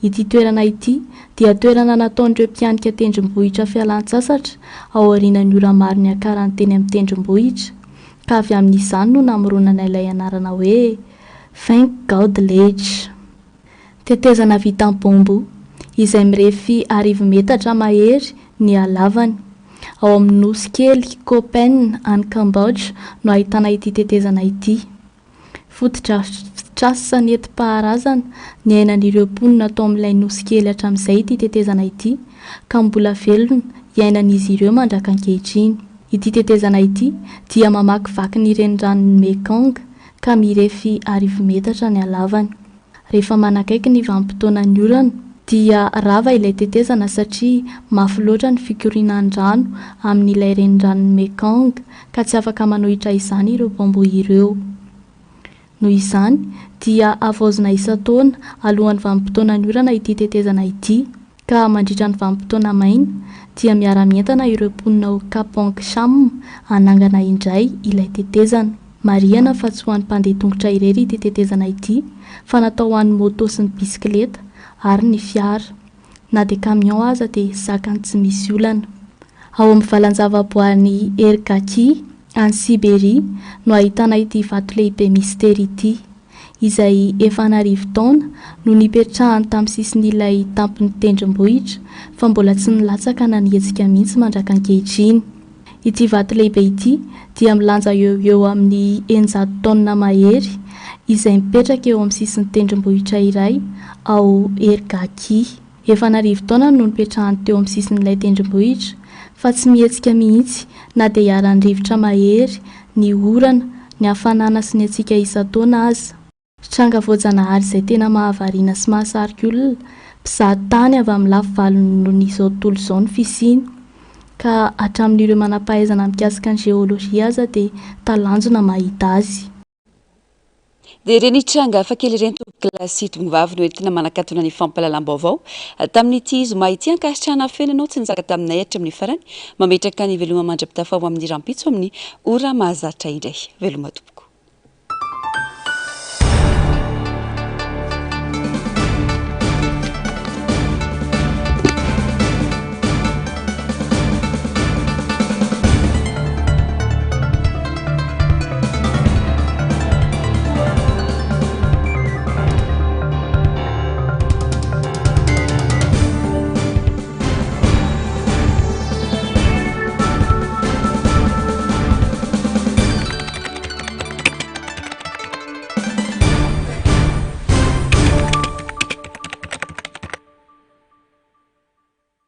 V: Ity toerana ity dia toerana nataon'ireo mpianika tendrombohitra fialan-tsasatra ao aorianan'ny ora maro ny akarany teny amin'ny tendrombohitra ka avy amin'izany no namoronana ilay anarana hoe Thank God Ledge. Tetezana vita amin'ny bamboa izay mirefy 10 metatra mahery ny halavany ao amin'ny nosy kely Kopen any Cambodge no ahitana ity tetezana ity. Fototrasy sy nentim-paharazana ny ainan'ireo mponina atao amin'ilay nosy kely hatramin'izay ity tetezana ity ka mbola velona iainan'izy ireo mandraka ankehitriny. Ity tetezana ity dia mamakivaky ny renirano Mekong ka mirefy 10 metatra ny halavany. Rehefa manakaiky ny vanim-potoanan'ny orana dia rava ilay tetezana satria mafy loatra ny fikorianan'ny rano amin'ilay renirano Mekong ka tsy afaka manohitra izany ireo bamboa ireo. Noho izany dia avaozina isan-taona alohan'ny vanim-potoanan'ny orana ity tetezana ity ka mandritra ny vanim-potoana maina dia miara-mientana ireo mponina ao Kapong Cham anangana indray ilay tetezana. Marihana fa tsy ho an'ny mpandeha tongotra irery ity tetezana ity fa natao ho an'ny moto sy ny bisikileta ary ny fiara na dia camion aza dia zakany tsy misy olana. Ao amin'ny valan-javaboary Erkaki any Siberia no ahitana ity vato lehibe mistera ity izay efa 10 taona no nipetrahany tamin'ny sisin'ilay tampony tendrombohitra fa mbola tsy nilatsaka na nihetsika mihitsy mandraka ankehitriny. Ity vato lehibe ity dia milanja eo amin'ny 900 taona mahery izay mipetraka eo amin'ny sisin'ny tendrombohitra iray ao Erkaki. Efa 10 taona no nipetrahany teo amin'ny sisin'ilay tendrombohitra fa tsy mihetsika mihitsy na dia hiaran'ny rivotra mahery ny orana ny hafanana sy ny atsika isan-taona aza. Tranga voajanahary izay tena mahavariana sy mahasarika olona mpizahatany avy amin'ny lafy valiny noho izao tontolo izao ny fisiany ka hatramin'ireo manam-pahaizana mikasika ny geolojia aza dia talanjona mahita azy.
B: Dia ireny tranga hafakely ireny tompoklasy tongovavy no entina manakatona ny fampahalalam-baovao tamin'ity zoma ity ankasitrahana feno ianao tsy nizaka taminay hatramin'ny farany mametraka ny veloma mandra-pitafa ao amin'ny rampitso amin'ny ora mahazatra indray veloma tompoko.